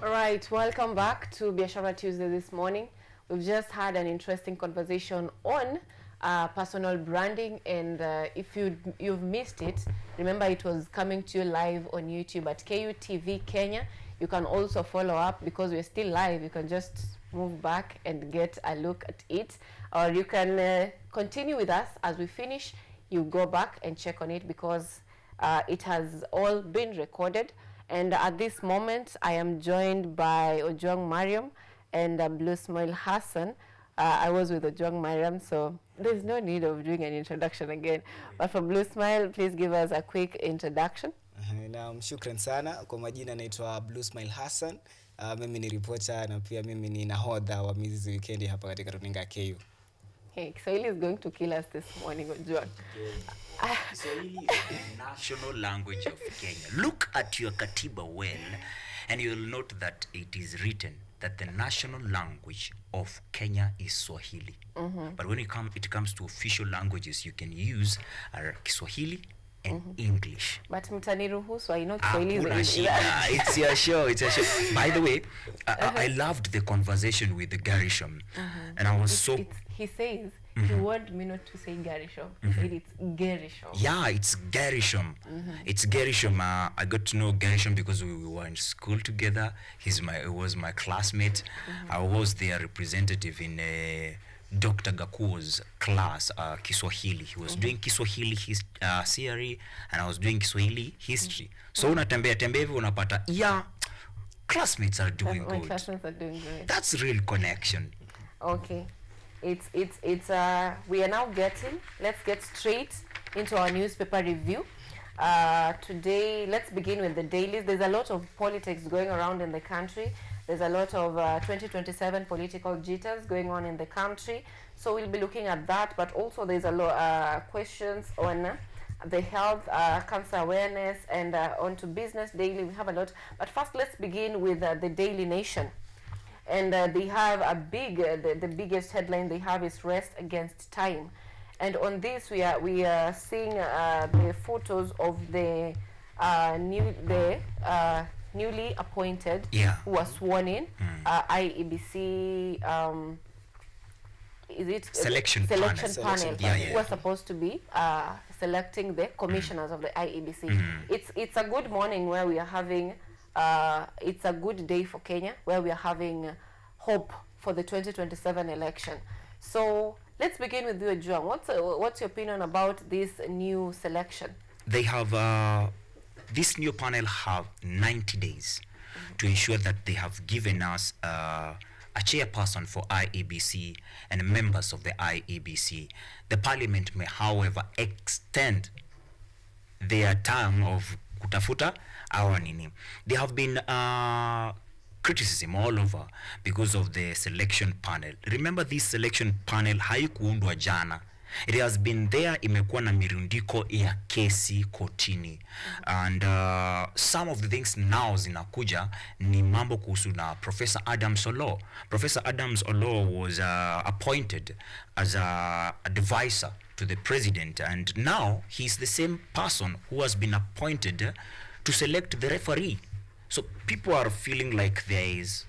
All right, welcome back to Biashara Tuesday this morning. We've just had an interesting conversation on personal branding, and if you've missed it, remember it was coming to you live on YouTube at KUTV Kenya. You can also follow up because we're still live. You can just move back and get a look at it, or you can continue with us as we finish. You go back and check on it because it has all been recorded. And at this moment, I am joined by Ojwang Mariam and Blue Smile Hassan. I was with Ojwang Mariam, so there's no need of doing an introduction again. But for Blue Smile, please give us a quick introduction. Naam, shukran sana. Kwa majina naitwa Blue Smile Hassan. Mimi ni reporter na pia mimi ni nahodha wa Mizizi Weekend hapa katika runinga KU. Hey, Kiswahili is going to kill us this morning, Ojwang. Kiswahili is the national language of Kenya. Look at your katiba well, and you'll note that it is written that the national language of Kenya is Swahili. But when it comes to official languages, you can use Kiswahili and English. But mtaniruhusu, I know Kiswahili is it's your show. It's a show. By the way, I loved the conversation with the Garisham, and I was he says he wanted me not to say Garisham. He said it's Garisham. Yeah, it's Garisham. It's Garisham. I got to know Garisham because we were in school together. He was my classmate. I was their representative in Dr. Gakuo's class, Kiswahili. He was doing Kiswahili theory, and I was doing Kiswahili history. So unatembea hivi unapata, yeah, classmates are doing good. Classmates are doing good. That's real connection. Okay. It's we are now let's get straight into our newspaper review. Today, let's begin with the dailies. There's a lot of politics going around in the country. There's a lot of 2027 political jitters going on in the country. So we'll be looking at that, but also there's a lot questions on the health, cancer awareness, and on to business daily. We have a lot. But first, let's begin with the Daily Nation. And they have a the biggest headline they have is Rest Against Time. And on this, we are seeing the photos of the newly appointed, who was sworn in, IEBC, is it selection panel. Who are supposed to be selecting the commissioners of the IEBC. It's a good morning where we are having, it's a good day for Kenya, where we are having hope for the 2027 election. So let's begin with you, Ojwang. What's your opinion about this new selection? They have this new panel have 90 days to ensure that they have given us a chairperson for IEBC and members of the IEBC. The parliament may, however, extend their term of kutafuta our nini. There have been criticism all over because of the selection panel. Remember, this selection panel haikuundwa jana. It has been there, imekuwa na mirundiko ya kesi kotini. And some of the things now zinakuja ni mambo kuhusu na Professor Adams Olo. Professor Adams Olo was appointed as a advisor to the president, and now he's the same person who has been appointed to select the referee. So people are feeling like there is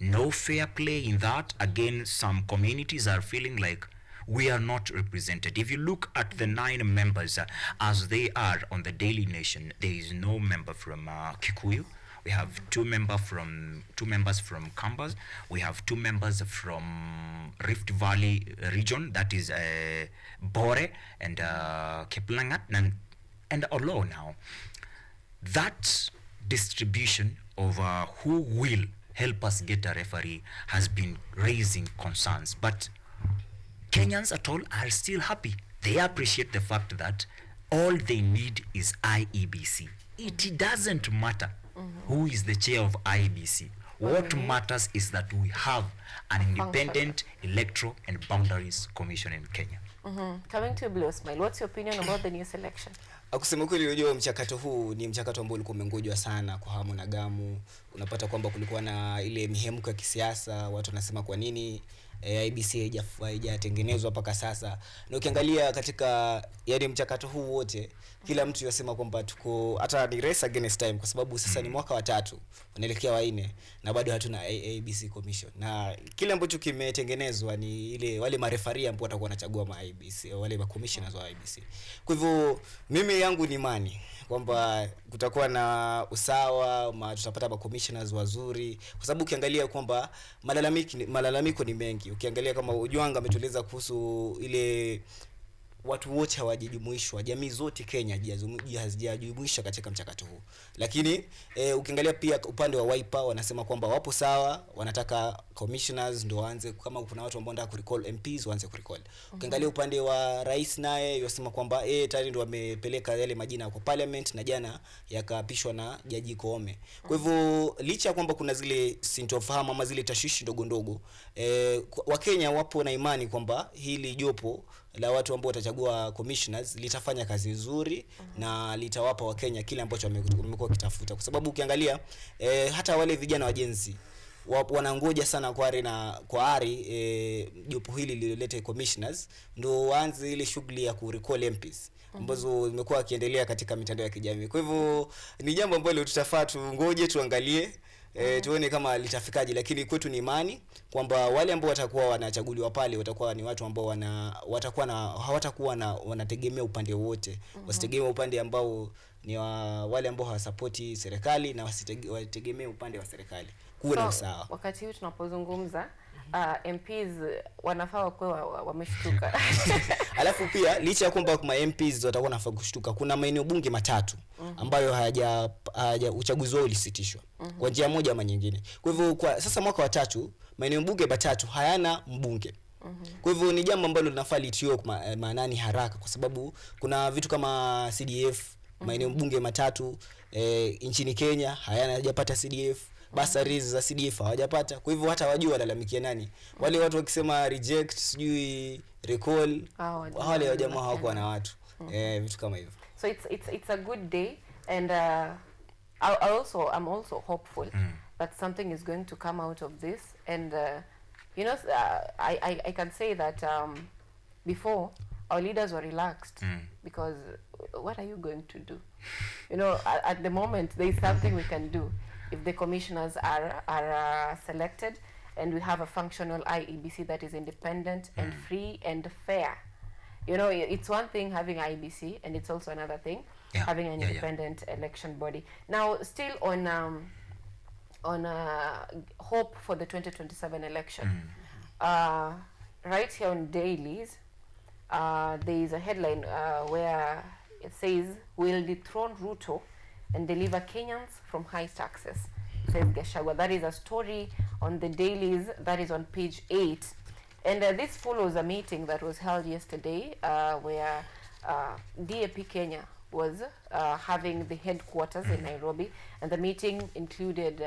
no fair play in that. Again, some communities are feeling like we are not represented. If you look at the 9 members as they are on the Daily Nation, there is no member from Kikuyu. We have 2 members from Kambas. We have 2 members from Rift Valley region, that is Bore and Keplangat and Olo now. That distribution of who will help us get a referee has been raising concerns, but Kenyans at all are still happy. They appreciate the fact that all they need is IEBC. It doesn't matter who is the chair of IEBC. What matters is that we have an independent electoral and boundaries commission in Kenya. Coming to Blue Smile, what's your opinion about the new selection? Kusema kweli, unajua mchakato huu ni mchakato ambao ulikuwa umengojwa sana kwa hamu na gamu. Unapata kwamba kulikuwa na ile mihemko ya kisiasa, watu wanasema kwa nini IEBC haijatengenezwa mpaka sasa. Na ukiangalia katika yani mchakato huu wote, kila mtu yasema kwamba tuko hata ni race against time, kwa sababu sasa ni mwaka wa 3 unaelekea wa 4 na bado hatuna IEBC commission. Na kile ambacho kimetengenezwa ni ile wale marefari ambao watakuwa wanachagua IEBC, wale ma commissioners wa IEBC. Kwa hivyo mimi yangu ni imani kwamba kutakuwa na usawa, tutapata ma commissioners wazuri, kwa sababu ukiangalia kwamba malalamiko ni mengi. Ukiangalia kama Ujwanga ametueleza kuhusu ile watu wote hawajijumuishwa, jamii zote Kenya hazijajumuishwa katika mchakato huu. Lakini ukiangalia pia upande wa Wiper wanasema kwamba wapo sawa, wanataka commissioners ndio waanze, kama kuna watu ambao wanataka kurecall MPs waanze kurecall. Ukiangalia upande wa rais naye yasema kwamba tayari ndio wamepeleka yale majina kwa parliament na jana yakaapishwa na Jaji Koome. Kwa hivyo licha ya kwamba kuna zile sintofahamu ama zile tashwishi ndogo ndogo, Wakenya wapo na imani kwamba hili jopo la watu ambao watachagua commissioners litafanya kazi nzuri na litawapa Wakenya kile ambacho wamekuwa kitafuta, kwa sababu ukiangalia hata wale vijana wa Gen Z wanangoja sana kwa ari jopo hili lililete commissioners ndio waanze ile shughuli ya kurecall MPs ambazo zimekuwa kiendelea katika mitandao ya kijamii. Kwa hivyo ni jambo ambalo tutafaa tungoje tuangalie tuone kama litafikaje, lakini kwetu ni imani kwamba wale ambao watakuwa wanachaguliwa pale watakuwa ni watu ambao hawatakuwa wanategemea upande wote. Wasitegemea upande ambao ni wale ambao hawasupporti serikali na wasitegemea upande wa serikali. Kuwe na usawa. Wakati huu tunapozungumza MPs wanafaa kuwa wameshtuka. Alafu pia licha ya kwamba kwa MPs watakuwa wanafaa kushtuka, kuna maeneo bunge matatu ambayo haja uchaguzi wao ulisitishwa kwa njia moja ama nyingine. Kwa hivyo kwa sasa mwaka wa 3 maeneo bunge matatu hayana mbunge. Kwa hivyo ni jambo ambalo linafaa litiwe maanani haraka, kwa sababu kuna vitu kama CDF maeneo bunge matatu nchini Kenya hajapata CDF. Basaries za CDF hawajapata. Kwa hivyo hata wajua walalamikia nani. Wale watu wakisema reject, sijui recall, wale wa jamaa hawakuwa na watu. Vitu kama hivyo. So it's a good day, and I'm also hopeful that something is going to come out of this, and I can say that before our leaders were relaxed because what are you going to do? At the moment there is something we can do. If the commissioners are selected and we have a functional IEBC that is independent and free and fair. It's one thing having IEBC, and it's also another thing having an independent election body. Now, still on hope for the 2027 election. Right here on dailies, there is a headline where it says, "Will dethrone Ruto and deliver Kenyans from high taxes," says Gachagua. That is a story on the dailies that is on page 8. And this follows a meeting that was held yesterday where DAP Kenya was having the headquarters in Nairobi. And the meeting included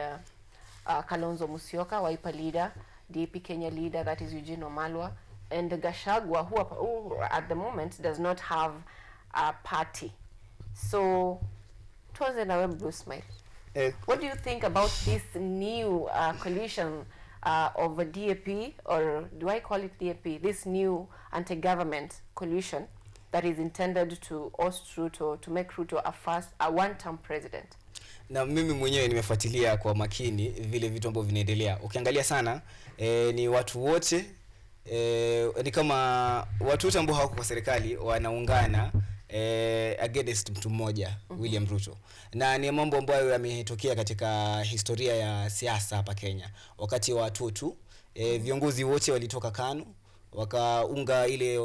Kalonzo Musyoka, Wiper leader, DAP Kenya leader, that is Eugene Wamalwa, and Gachagua, who at the moment does not have a party. So it was in a blue smile. What do you think about this new coalition of a DAP, or do I call it DAP, this new anti-government coalition that is intended to oust Ruto, to make Ruto a one-term president? Na mimi mwenyewe nimefuatilia kwa makini vile vitu ambavyo vinaendelea. Ukiangalia sana ni watu wote ni kama watu wote ambao hawako kwa serikali wanaungana against mtu mmoja, William Ruto. Na ni mambo ambayo yametokea katika historia ya siasa hapa Kenya. Wakati wa Tutu viongozi wote walitoka KANU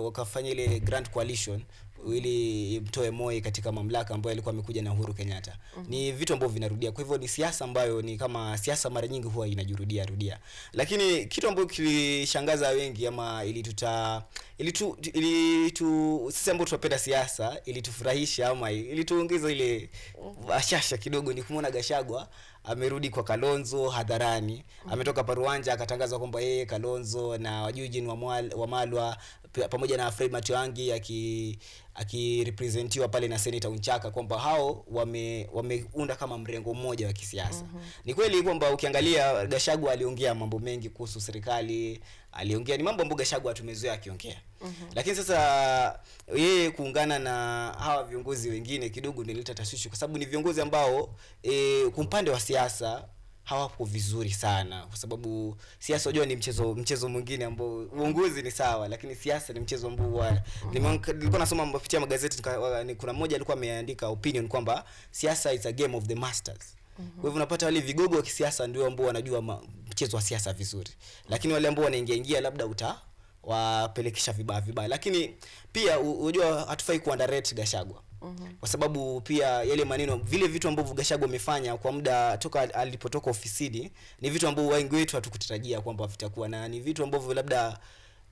wakafanya ile grand coalition ili mtoe Moi katika mamlaka ambayo alikuwa amekuja na Uhuru Kenyatta. Ni vitu ambavyo vinarudia. Kwa hivyo ni siasa ambayo ni kama siasa mara nyingi huwa inajirudia. Lakini kitu ambacho kilishangaza wengi ama sisi ambao tunapenda siasa ilitufurahisha ama ilituongeza ile bashasha kidogo, ni kumuona Gachagua amerudi kwa Kalonzo hadharani. Ametoka Paruanja akatangaza kwamba yeye Kalonzo na Eugene Wamalwa pamoja na Fred Matiang'i akirepresentiwa pale na Senator Unchaka, kwamba hao wameunda kama mrengo mmoja wa kisiasa. Ni kweli kwamba ukiangalia Gachagua aliongea mambo mengi kuhusu serikali, aliongea ni mambo ambayo Gachagua tumezoea akiongea. Lakini sasa yeye kuungana na hawa viongozi wengine kidogo nilileta tashwishi, kwa sababu ni viongozi ambao kwa upande wa siasa hawapo vizuri sana, kwa sababu siasa unajua ni mchezo mwingine ambao uongozi ni sawa, lakini siasa ni mchezo ambao nilikuwa nasoma kupitia magazeti, kuna mmoja alikuwa ameandika opinion kwamba siasa is a game of the masters. Kwa hivyo unapata wale vigogo wa kisiasa ndio ambao wanajua mchezo wa siasa vizuri, lakini wale ambao wanaingia labda wapelekesha vibaya. Lakini pia unajua hatufai kuunderrate Gachagua. Kwa sababu pia yale maneno, vile vitu ambavyo Gachagua amefanya kwa muda toka alipotoka ofisini, ni vitu ambavyo wengi wetu hatukutarajia kwamba vitakuwa, na ni vitu ambavyo labda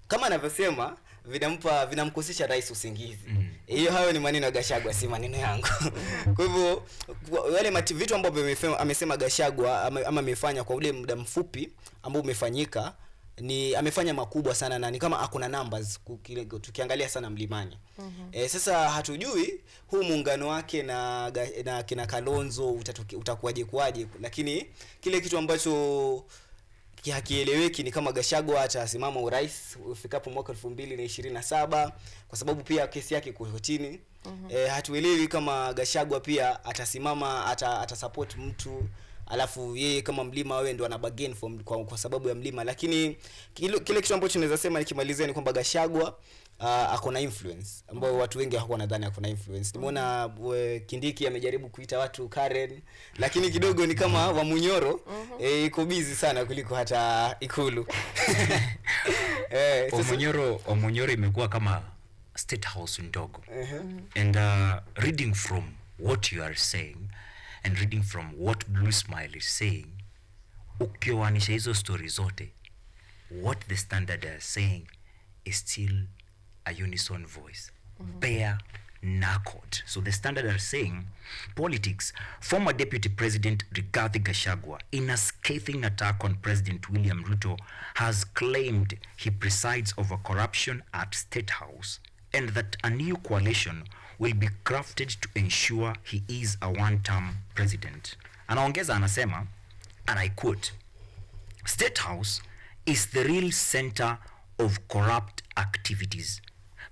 kama anavyosema vinamkosesha rais usingizi. Hiyo hayo ni maneno ya Gachagua, si maneno yangu. Kwa hivyo wale vitu ambavyo amesema Gachagua ama amefanya kwa ule muda mfupi ambao umefanyika, ni amefanya makubwa sana, na ni kama hakuna numbers tukiangalia sana mlimani. Sasa hatujui huu muungano wake na kina Kalonzo utakuwaje, lakini kile kitu ambacho hakieleweki ni kama Gachagua atasimama urais ufikapo mwaka 2027, kwa sababu pia kesi yake iko kotini. Hatuelewi kama Gachagua pia atasimama atasupport mtu, alafu yeye kama Mlima wewe ndo ana bargain kwa sababu ya Mlima. Lakini kile kitu ambacho naweza sema nikimalizia ni kwamba Gachagua ako na influence ambao watu wengi hawakuwa nadhani ako na influence. Nimeona Kindiki amejaribu kuita watu Karen, lakini kidogo ni kama wa Munyoro iko busy sana kuliko hata Ikulu. Munyoro imekuwa kama state house ndogo. And reading from what you are saying and reading from what Blue Smile is saying, ukioanisha hizo story zote, what the Standard are saying is still a unison voice, bare knuckled. So the Standard are saying, politics, former Deputy President Rigathi Gachagua, in a scathing attack on President William Ruto, has claimed he presides over corruption at State House, and that a new coalition will be crafted to ensure he is a one-term president. Anaongeza anasema, and I quote, State House is the real center of corrupt activities.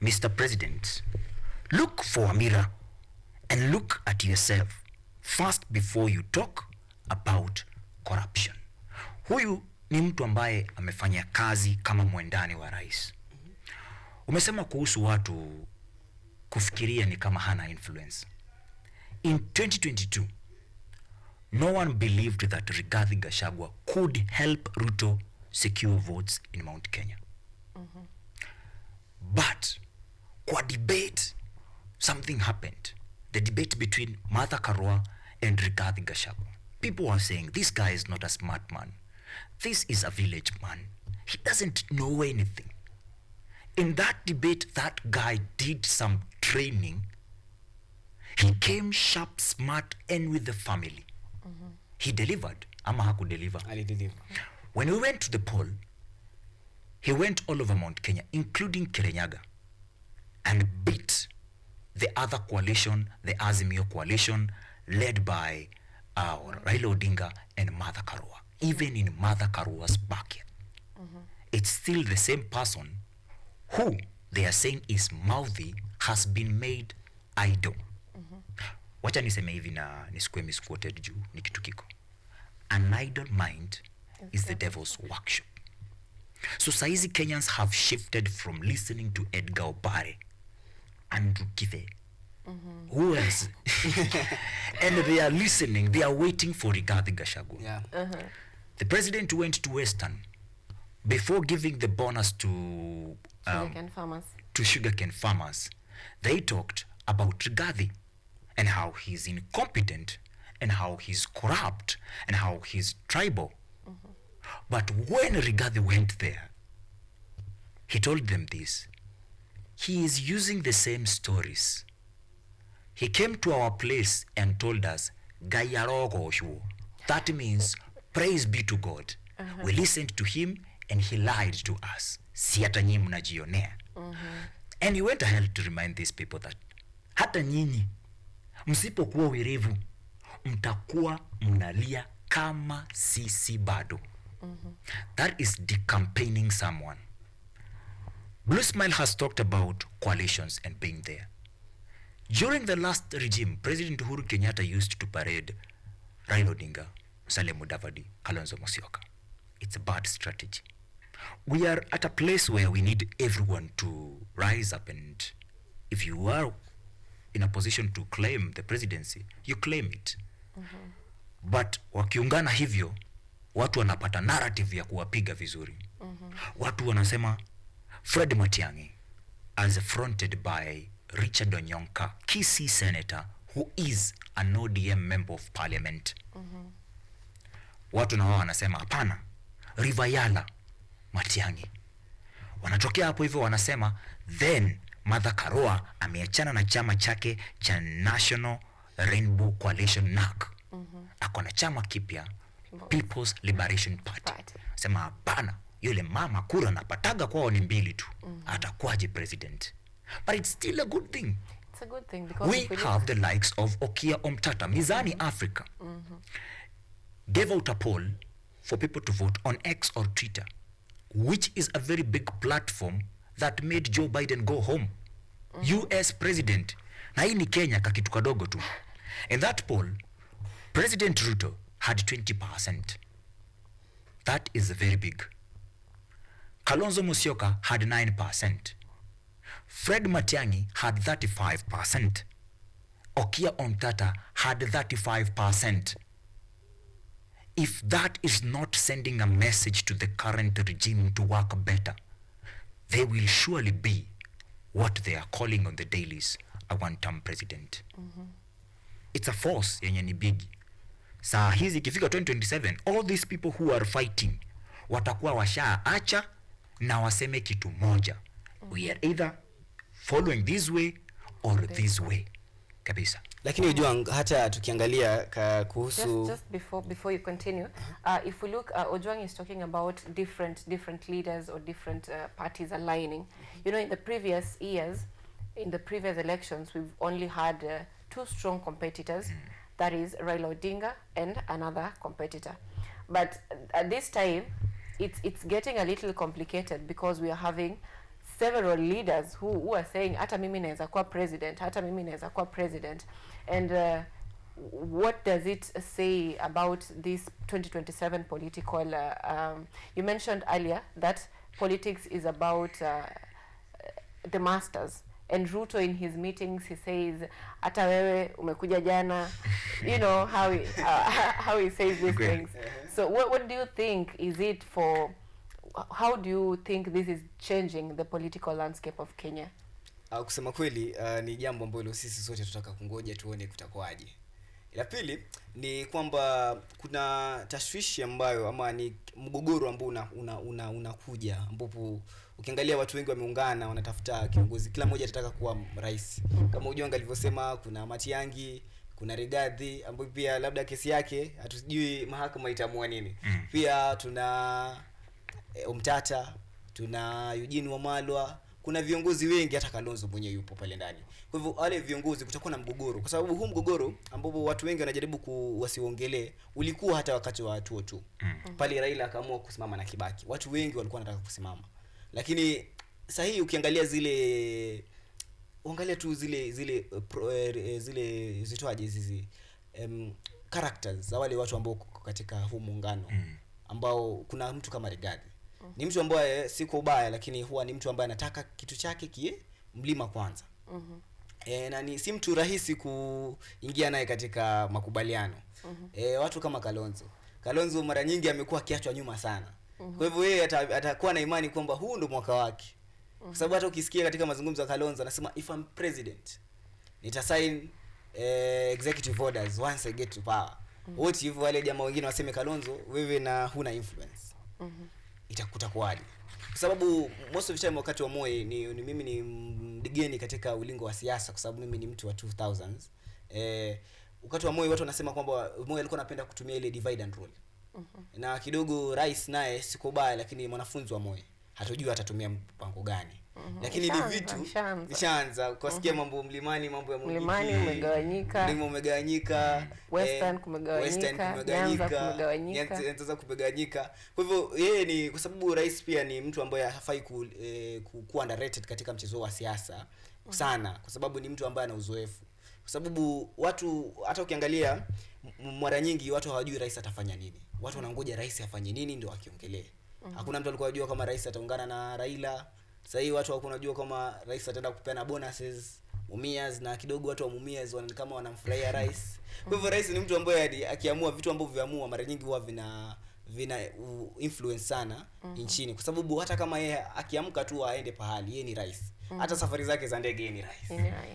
Mr. President, look for a mirror and look at yourself first before you talk about corruption. Huyu ni mtu ambaye amefanya kazi kama mwendani wa rais. Umesema kuhusu watu kufikiria ni kama hana influence. In 2022, no one believed that Rigathi Gachagua could help Ruto secure votes in Mount Kenya. But kwa debate, something happened. The debate between Martha Karua and Rigathi Gachagua. People were saying, this guy is not a smart man. This is a village man. He doesn't know anything. In that debate, that guy did some training. He came sharp, smart, and with the family. He delivered. Ama hakudeliver. Alideliver. When we went to the poll, he went all over Mount Kenya, including Kirinyaga, and beat the other coalition, the Azimio coalition, led by Raila Odinga and Martha Karua. Even in Martha Karua's backyard. It's still the same person who they are saying is mouthy has been made idle. Wacha niseme hivi na nisikue misquoted juu ni kitu kiko. An idle mind is the devil's workshop. So saizi Kenyans have shifted from listening to Edgar Obare, Andrew Kive, who else? And they are listening, they are waiting for Rigathi Gachagua. Yeah. The president went to Western before giving the bonus to sugarcane farmers. They talked about Rigathi and how he's incompetent and how he's corrupt and how he's tribal. But when Rigathi went there, he told them this. He is using the same stories. He came to our place and told us, Gayarogo Shuo. That means, praise be to God. We listened to him and he lied to us. Si hata nyinyi mnajionea. And he went ahead to remind these people that hata nyinyi msipokuwa werevu mtakuwa mnalia kama sisi bado. That is decampaigning someone. Blue Smile has talked about coalitions and being there. During the last regime, President Uhuru Kenyatta used to parade Raila Odinga, Musalia Mudavadi, Kalonzo Musyoka. It's a bad strategy. We are at a place where we need everyone to rise up, and if you are in a position to claim the presidency, you claim it. But wakiungana hivyo, watu wanapata narrative ya kuwapiga vizuri. Watu wanasema Fred Matiang'i, as fronted by Richard Onyonka, Kisii senator, who is an ODM member of parliament. Watu na wao wanasema hapana, Rivayala Matiang'i. Wanatokea hapo hivyo wanasema then Martha Karua ameachana na chama chake cha National Rainbow Coalition NARC. Ako na chama kipya, People's Liberation Party. Sema hapana, yule mama kura napataga kwao ni mbili tu. Atakuwaje president? But it's still a good thing. It's a good thing because We have the likes of Okia Omtata, Mizani Africa, gave out a poll for people to vote on X or Twitter, which is a very big platform that made Joe Biden go home. US president. Na hii ni Kenya kakitu kadogo tu. In that poll, President Ruto had 20%. That is very big. Kalonzo Musyoka had 9%. Fred Matiang'i had 35%. Okia Omtata had 35%. If that is not sending a message to the current regime to work better, they will surely be what they are calling on the dailies a one-term president. It's a force yenye ni big. Saa hizi ikifika 2027, all these people who are fighting watakuwa washaacha na waseme kitu moja. We are either following this way or this way. Kabisa. Lakini Ojwang, hata tukiangalia kuhusu just before you continue, if we look, Ojwang is talking about different leaders or different parties aligning. You know, in the previous years, in the previous elections, we've only had two strong competitors. That is Raila Odinga and another competitor. But at this time, it's getting a little complicated because we are having several leaders who are saying hata mimi naweza kuwa president, hata mimi naweza kuwa president. And what does it say about this 2027 political you mentioned earlier that politics is about the masters, and Ruto in his meetings he says hata wewe umekuja jana, you know how he says these things. So what do you think is it for, how do you think this is changing the political landscape of Kenya? Kusema kweli ni jambo ambalo sisi sote tutaka kungoja tuone kutakuwaje. La pili ni kwamba kuna tashwishi ambayo ama ni mgogoro ambao unakuja ambapo ukiangalia watu wengi wameungana wanatafuta kiongozi, kila mmoja atataka kuwa rais. Kama Ojwang alivyosema, kuna Matiang'i, kuna Rigathi ambaye pia labda kesi yake hatujui mahakama itaamua nini. Pia tuna Omtata, tuna Eugene Wamalwa, kuna viongozi wengi, hata Kalonzo mwenyewe yupo pale ndani. Kwa hivyo wale viongozi kutakuwa na mgogoro, kwa sababu huu mgogoro ambapo watu wengi wanajaribu kuwasiongelee ulikuwa hata wakati wa 2002. Pale Raila akaamua kusimama na Kibaki, watu wengi walikuwa wanataka kusimama. Lakini sasa hii ukiangalia zile zitoaje hizi characters za wale watu ambao katika huu muungano, ambao kuna mtu kama Rigathi. Ni mtu ambaye si kwa ubaya, lakini huwa ni mtu ambaye anataka kitu chake kie mlima kwanza. Na ni si mtu rahisi kuingia naye katika makubaliano. Watu kama Kalonzo mara nyingi amekuwa kiachwa nyuma sana. Kwa hivyo yeye atakuwa na imani kwamba huu ndo mwaka wake. Kwa sababu hata ukisikia katika mazungumzo ya Kalonzo anasema if I'm president nitasign executive orders once I get to power. Wote hivyo wale jamaa wengine waseme Kalonzo wewe na huna influence. Itakuta kwaje? Kwa sababu most of the time wakati wa Moi ni mimi ni mgeni katika ulingo wa siasa, kwa sababu mimi ni mtu wa 2000s. Wakati wa Moi watu wanasema kwamba Moi alikuwa anapenda kutumia ile divide and rule. Na kidogo rais naye siko baya, lakini mwanafunzi wa Moi. hatujui atatumia mpango gani. Lakini ni vitu nishaanza kusikia mambo mlimani, mambo ya Mlimani umegawanyika, mlima umegawanyika, Western kumegawanyika, Nyanza kumegawanyika. Kwa hivyo yeye ni kwa sababu rais pia ni mtu ambaye hafai kuwa underrated katika mchezo wa siasa sana, kwa sababu ni mtu ambaye ana uzoefu. Kwa sababu watu hata ukiangalia mara nyingi watu hawajui rais atafanya nini. Watu wanangoja rais afanye nini ndio akiongelee. Hakuna mtu alikuwa anajua kama rais ataungana na Raila. Sasa hivi watu hawako wanajua kama rais ataenda kupeana bonuses, Mumias, na kidogo watu wa Mumias wanaona kama wanamfurahia rais. Kwa hivyo rais ni mtu ambaye akiamua vitu ambavyo viamua mara nyingi huwa vina influence sana nchini, kwa sababu hata kama yeye akiamka tu aende pahali, yeye ni rais. Hata safari zake za ndege yeye ni rais.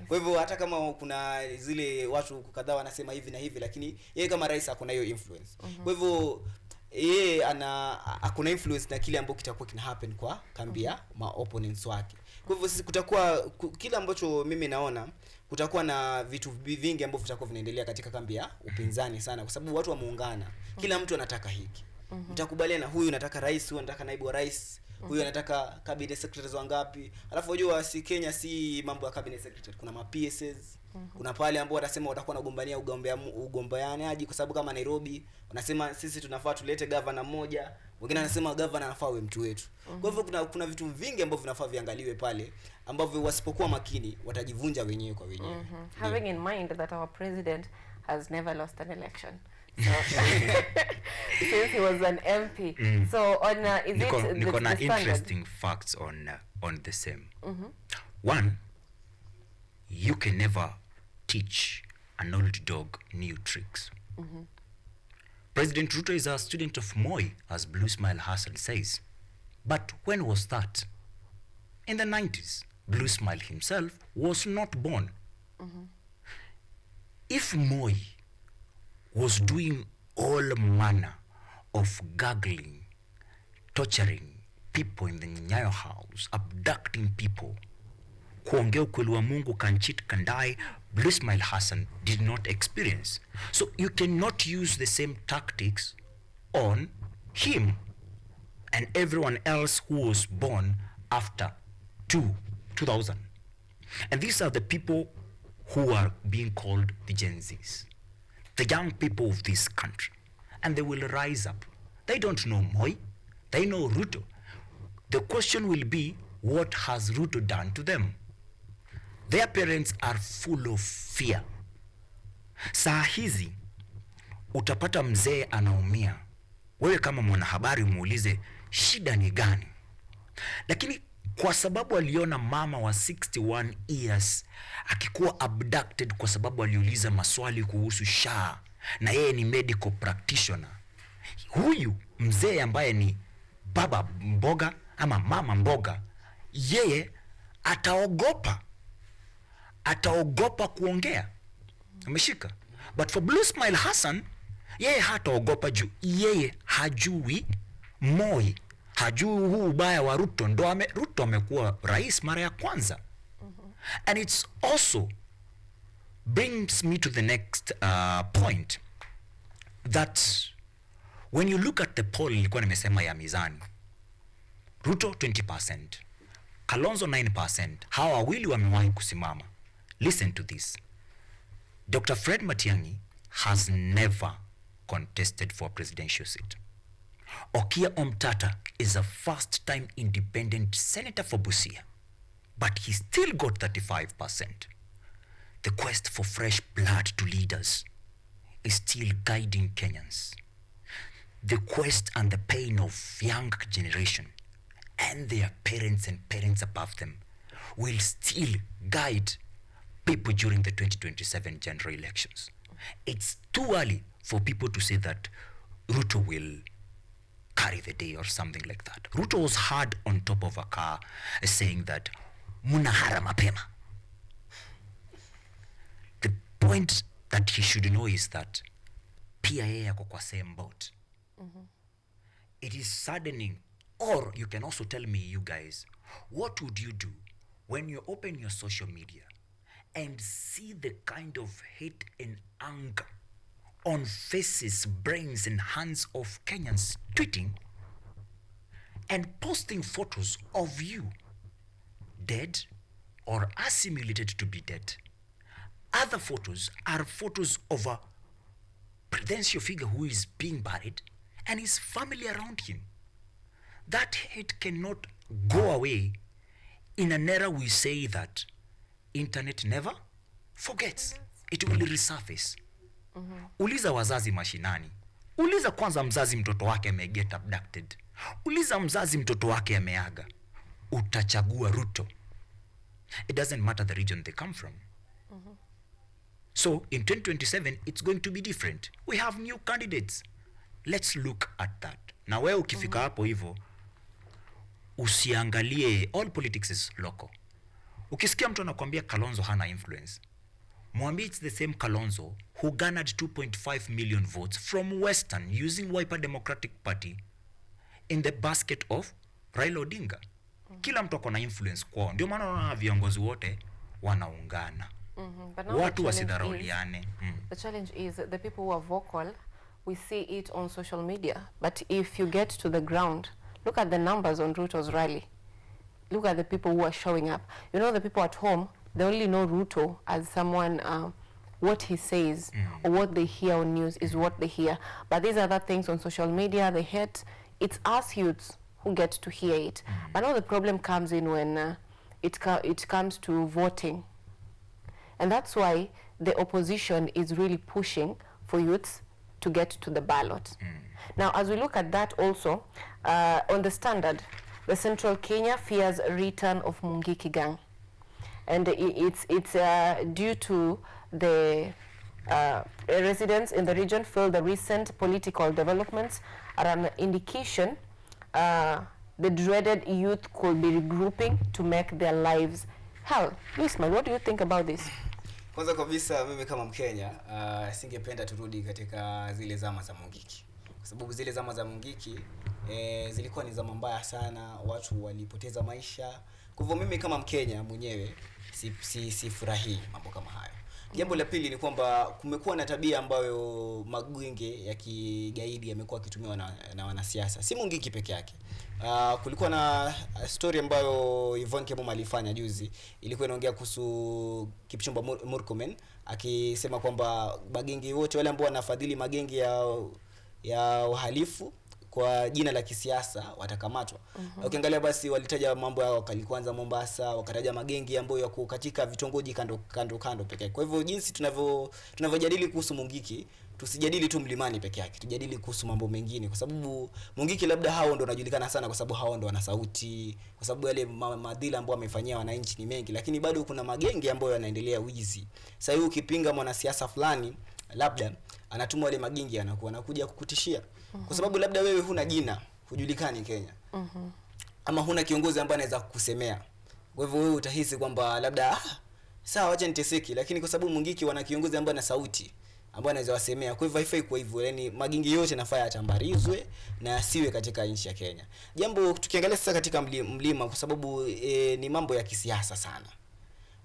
Kwa hivyo hata kama kuna zile watu kadhaa wanasema hivi na hivi, lakini yeye kama rais hakuna hiyo influence. Kwa hivyo yeye hakuna influence na kile ambacho kitakuwa kina happen kwa kambi ya opponents wake. Kwa hivyo sisi kutakuwa kila ambacho mimi naona kutakuwa na vitu vingi ambavyo vitakuwa vinaendelea katika kambi ya upinzani sana, kwa sababu watu wameungana. Kila mtu anataka hiki. Mtakubaliana, huyu anataka rais, huyu anataka naibu wa rais, huyu anataka cabinet secretaries wangapi. Alafu unajua si Kenya si mambo ya cabinet secretary, kuna ma PSs. Kuna pale ambao watasema watakuwa wanagombania ugombeanaji, kwa sababu kama Nairobi wanasema sisi tunafaa tulete governor mmoja, wengine wanasema governor anafaa awe mtu wetu. Kwa hivyo kuna vitu vingi ambavyo vinafaa viangaliwe pale, ambavyo wasipokuwa makini watajivunja wenyewe kwa wenyewe. Having in mind that our president has never lost an election. So, since he was an MP. So on is it interesting facts on the same. One, you can never teach an old dog new tricks. President Ruto is a student of Moi, as Blue Smile Hassan says. But when was that? In the 90s. Blue Smile himself was not born. If Moi was doing all manner of gaggling, torturing people in the Nyayo house, abducting people, kuongea ukweli wa Mungu, can cheat, can die, Blue Smile Hassan did not experience. So you cannot use the same tactics on him and everyone else who was born after 2000. And these are the people who are being called the Gen Zs, the young people of this country. And they will rise up. They don't know Moi, they know Ruto. The question will be, what has Ruto done to them? Their parents are full of fear. Saa hizi utapata mzee anaumia, wewe kama mwanahabari muulize shida ni gani? Lakini kwa sababu aliona mama wa 61 years akikuwa abducted kwa sababu aliuliza maswali kuhusu SHA na yeye ni medical practitioner, huyu mzee ambaye ni baba mboga ama mama mboga, yeye ataogopa kuongea. Umeshika? But for Blue Smile Hassan, yeye hataogopa juu yeye hajui Moi, hajui huu ubaya wa Ruto. Ruto amekuwa rais mara ya kwanza. And it's also brings me to the next point, that when you look at the poll nilikuwa nimesema ya mizani, Ruto 20%, Kalonzo 9%, hawa wawili wamewahi kusimama. Listen to this. Dr. Fred Matiang'i has never contested for a presidential seat. Okia Omtata is a first-time independent senator for Busia, but he still got 35%. The quest for fresh blood to leaders is still guiding Kenyans. The quest and the pain of young generation and their parents and parents above them will still guide people during the 2027 general elections. It's too early for people to say that Ruto will carry the day or something like that. Ruto was hard on top of a car saying that munahara mapema. The point that he should know is that pia yeye yako kwa same boat. It is saddening. Or you can also tell me, you guys, what would you do when you open your social media and see the kind of hate and anger on faces, brains, and hands of Kenyans tweeting, and posting photos of you dead or assimilated to be dead. Other photos are photos of a presidential figure who is being buried and his family around him. That hate cannot go away in an era we say that internet never forgets. It will resurface. Uliza wazazi mashinani. Uliza kwanza mzazi mtoto wake ameget abducted. Uliza mzazi mtoto wake ameaga. Utachagua Ruto. It doesn't matter the region they come from. So in 2027 it's going to be different. We have new candidates. Let's look at that. Na wewe ukifika hapo hivyo usiangalie, all politics is local. Ukisikia mtu anakuambia Kalonzo hana influence, mwambie it's the same Kalonzo who garnered 2.5 million votes from Western using Wiper Democratic Party in the basket of Raila Odinga. Kila mtu akona influence kwao. Ndio maana unaona viongozi wote wanaungana. Watu wasidharauliane. The challenge is the people who are vocal, we see it on social media. But if you get to the ground, look at the numbers on Ruto's rally. Look at the people who are showing up. You know, the people at home, they only know Ruto as someone, what he says or what they hear on news is what they hear. But these other things on social media, they hate. It's us youths who get to hear it. But now the problem comes in when it comes to voting. And that's why the opposition is really pushing for youths to get to the ballot. Now, as we look at that also, on the Standard, the Central Kenya fears a return of Mungiki gang. And it's due to the residents in the region feel the recent political developments are an indication the dreaded youth could be regrouping to make their lives hell. Luisman, what do you think about this? Kwanza kabisa mimi kama Mkenya singependa turudi katika zile zama za Mungiki. Kwa sababu zile zama za Mungiki zilikuwa ni zama mbaya sana, watu walipoteza maisha. Kwa hivyo mimi kama Mkenya mwenyewe sifurahii mambo kama hayo. Jambo la pili ni kwamba kumekuwa na tabia ambayo magwenge ya kigaidi yamekuwa yakitumiwa na wanasiasa. Si Mungiki peke yake. Kulikuwa na story ambayo Yvonne Kemuma alifanya juzi, ilikuwa inaongea kuhusu Kipchumba Murkomen akisema kwamba magenge wote wale ambao wanafadhili magenge ya uhalifu kwa jina la kisiasa watakamatwa. Ukiangalia basi walitaja mambo ya Kwanza Mombasa, wakataja magenge ambayo yako katika vitongoji kando pekee. Kwa hivyo jinsi tunavyojadili kuhusu Mungiki, tusijadili tu mlimani peke yake, tujadili kuhusu mambo mengine, kwa sababu Mungiki labda hao ndio wanajulikana sana kwa sababu hao ndio wana sauti, kwa sababu yale madhila ambayo wamefanyia wananchi ni mengi, lakini bado kuna magenge ambayo yanaendelea wizi. Sasa hiyo ukipinga mwanasiasa fulani, labda anatumwa wale magenge anakuja kukutishia. Kwa sababu labda wewe huna jina, hujulikani Kenya. Ama huna kiongozi ambaye anaweza kukusemea. Kwa hivyo wewe utahisi kwamba labda sawa acha niteseki, lakini kwa sababu Mungiki wana kiongozi ambaye ana sauti, ambaye anaweza wasemea. Kwa hivyo haifai kwa hivyo, yani magenge yote nafaa yatambarizwe na asiwe katika nchi ya Kenya. Jambo tukiangalia sasa katika mlima, kwa sababu ni mambo ya kisiasa sana.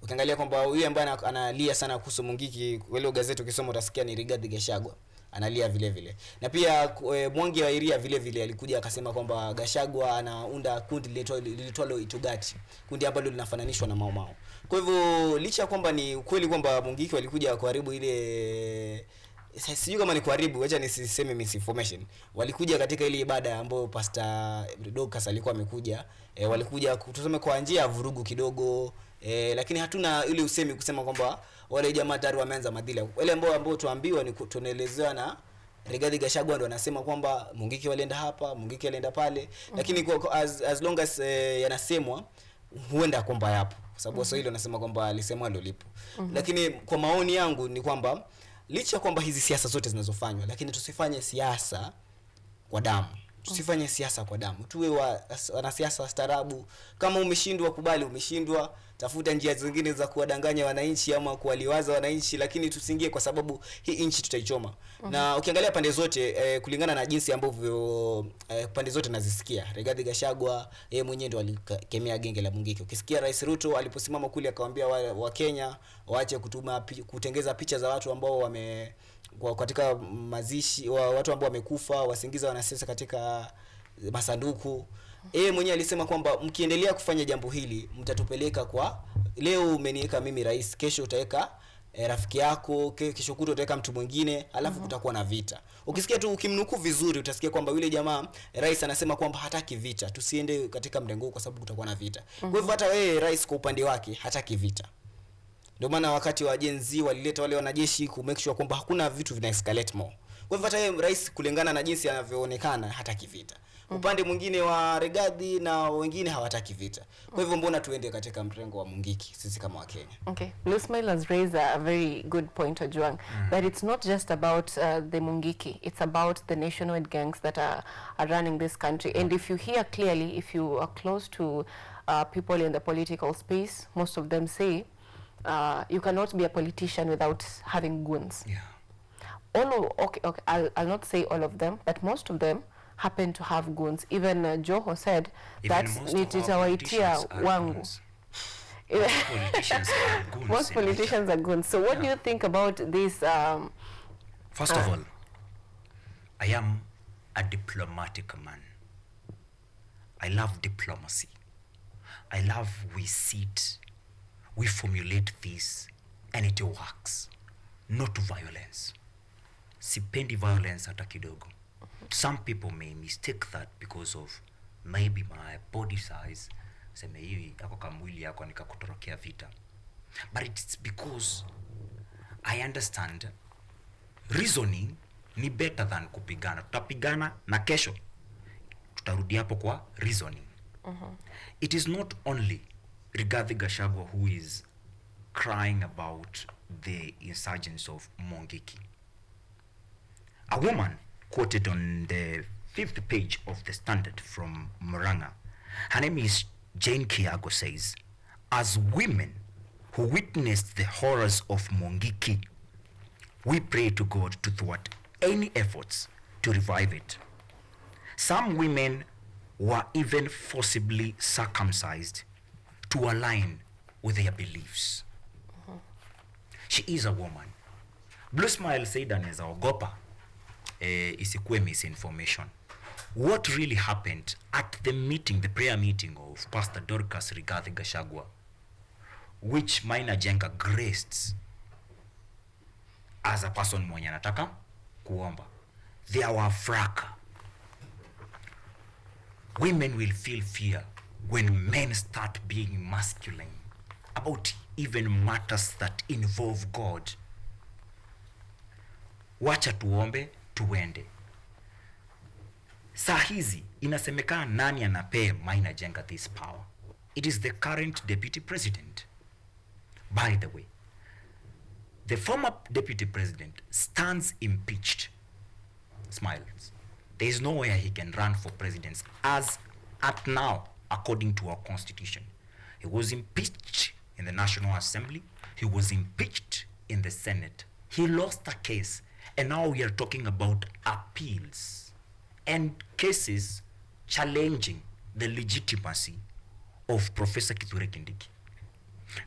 Ukiangalia kwamba yule ambaye analia sana kuhusu Mungiki, ile gazeti ukisoma utasikia ni Rigathi Gachagua analia vile vile. Na pia Mwangi wa Iria vile vile alikuja akasema kwamba Gachagua anaunda kundi lilitwalo Itugati, kundi ambalo linafananishwa na Mau Mau. Kwa hivyo licha kwamba ni ukweli kwamba Mungiki walikuja kuharibu ile, sijui kama ni kuharibu, acha nisiseme misinformation. Walikuja katika ile ibada ambayo Pastor Dokas alikuwa amekuja, walikuja tuseme kwa njia ya vurugu kidogo. Lakini hatuna ile usemi kusema kwamba wale jamaa tayari wameanza madhila. Wale ambao tuambiwa ni tunaelezewa na Rigathi Gachagua ndo anasema kwamba Mungiki walienda hapa, Mungiki alienda pale. Lakini as long as yanasemwa huenda kwamba yapo, kwa sababu Waswahili wanasema kwamba alisemwa ndo lipo. Lakini kwa maoni yangu ni kwamba licha kwamba hizi siasa zote zinazofanywa, lakini tusifanye siasa kwa damu. Tusifanye siasa kwa damu. Tuwe wanasiasa wastaarabu. Kama umeshindwa, kubali umeshindwa, tafuta njia zingine za kuwadanganya wananchi ama kuwaliwaza wananchi, lakini tusiingie kwa sababu hii nchi tutaichoma. Na ukiangalia pande zote kulingana na jinsi ambavyo pande zote nazisikia, Rigathi Gachagua yeye mwenyewe ndo alikemea genge la Mungiki. Ukisikia Rais Ruto aliposimama kule akawaambia wa Kenya waache kutengeza picha za watu ambao katika mazishi watu ambao wamekufa, wasingiza wanasiasa katika masanduku. Yeye mwenyewe alisema kwamba mkiendelea kufanya jambo hili mtatupeleka kwa, leo umeniweka mimi rais, kesho utaweka rafiki yako, kesho kuto utaweka mtu mwingine, alafu kutakuwa na vita. Ukisikia tu, ukimnuku vizuri utasikia kwamba yule jamaa rais anasema kwamba hataki vita, tusiende katika mrengo kwa sababu kutakuwa na vita. Kwa hivyo hata wewe rais kwa upande wake hataki vita. Ndio maana wakati wa Gen Z walileta wale wanajeshi ku make sure kwamba hakuna vitu vina escalate more. Kwa hivyo hata yeye rais kulingana na jinsi anavyoonekana hataki vita. Upande mwingine wa Regathi na wengine hawataki vita. Kwa hivyo mbona tuende katika mrengo wa Mungiki sisi kama Wakenya? Okay, Blue Smile has raised a very good point, Ojuang, that it's not just about the Mungiki, it's about the nationwide gangs that are running this country. And if you hear clearly, if you are close to people in the political space, most of them say you cannot be a politician without having goons. Yeah. Okay, I'll not say all of them, but most of them happen to have goons. Even Joho said that nitawaitia wangu. Most politicians are goons. So what do you think about this? First of all, I am a diplomatic man. I love diplomacy. I love we sit, we formulate this, and it works. Not violence. Sipendi violence hata kidogo. Some people may mistake that because of maybe my body size. Seme hivi yako kamwili yako nikakutorokea vita. But it's because I understand reasoning ni better than kupigana. Tutapigana na kesho tutarudi hapo kwa reasoning. It is not only Rigathi Gachagua who is crying about the insurgents of Mungiki. A woman quoted on the 5th page of the Standard from Murang'a, her name is Jane Kiago, says, as women who witnessed the horrors of Mungiki, we pray to God to thwart any efforts to revive it. Some women were even forcibly circumcised to align with their beliefs. She is a woman. Blue Smile said anaweza ogopa isikuwe misinformation. What really happened at the meeting, the prayer meeting of Pastor Dorcas Rigathi Gachagua, which Maina Jenga graced as a person mwenye anataka kuomba, there were fracas. Women will feel fear when men start being masculine about even matters that involve God. Wacha tuombe tuende. Saa hizi inasemekana nani anape Maina Jenga this power? It is the current deputy president. By the way, the former deputy president stands impeached. Smiles. There is nowhere he can run for president as at now, according to our constitution. He was impeached in the National Assembly. He was impeached in the Senate. He lost a case. And now we are talking about appeals and cases challenging the legitimacy of Professor Kithure Kindiki.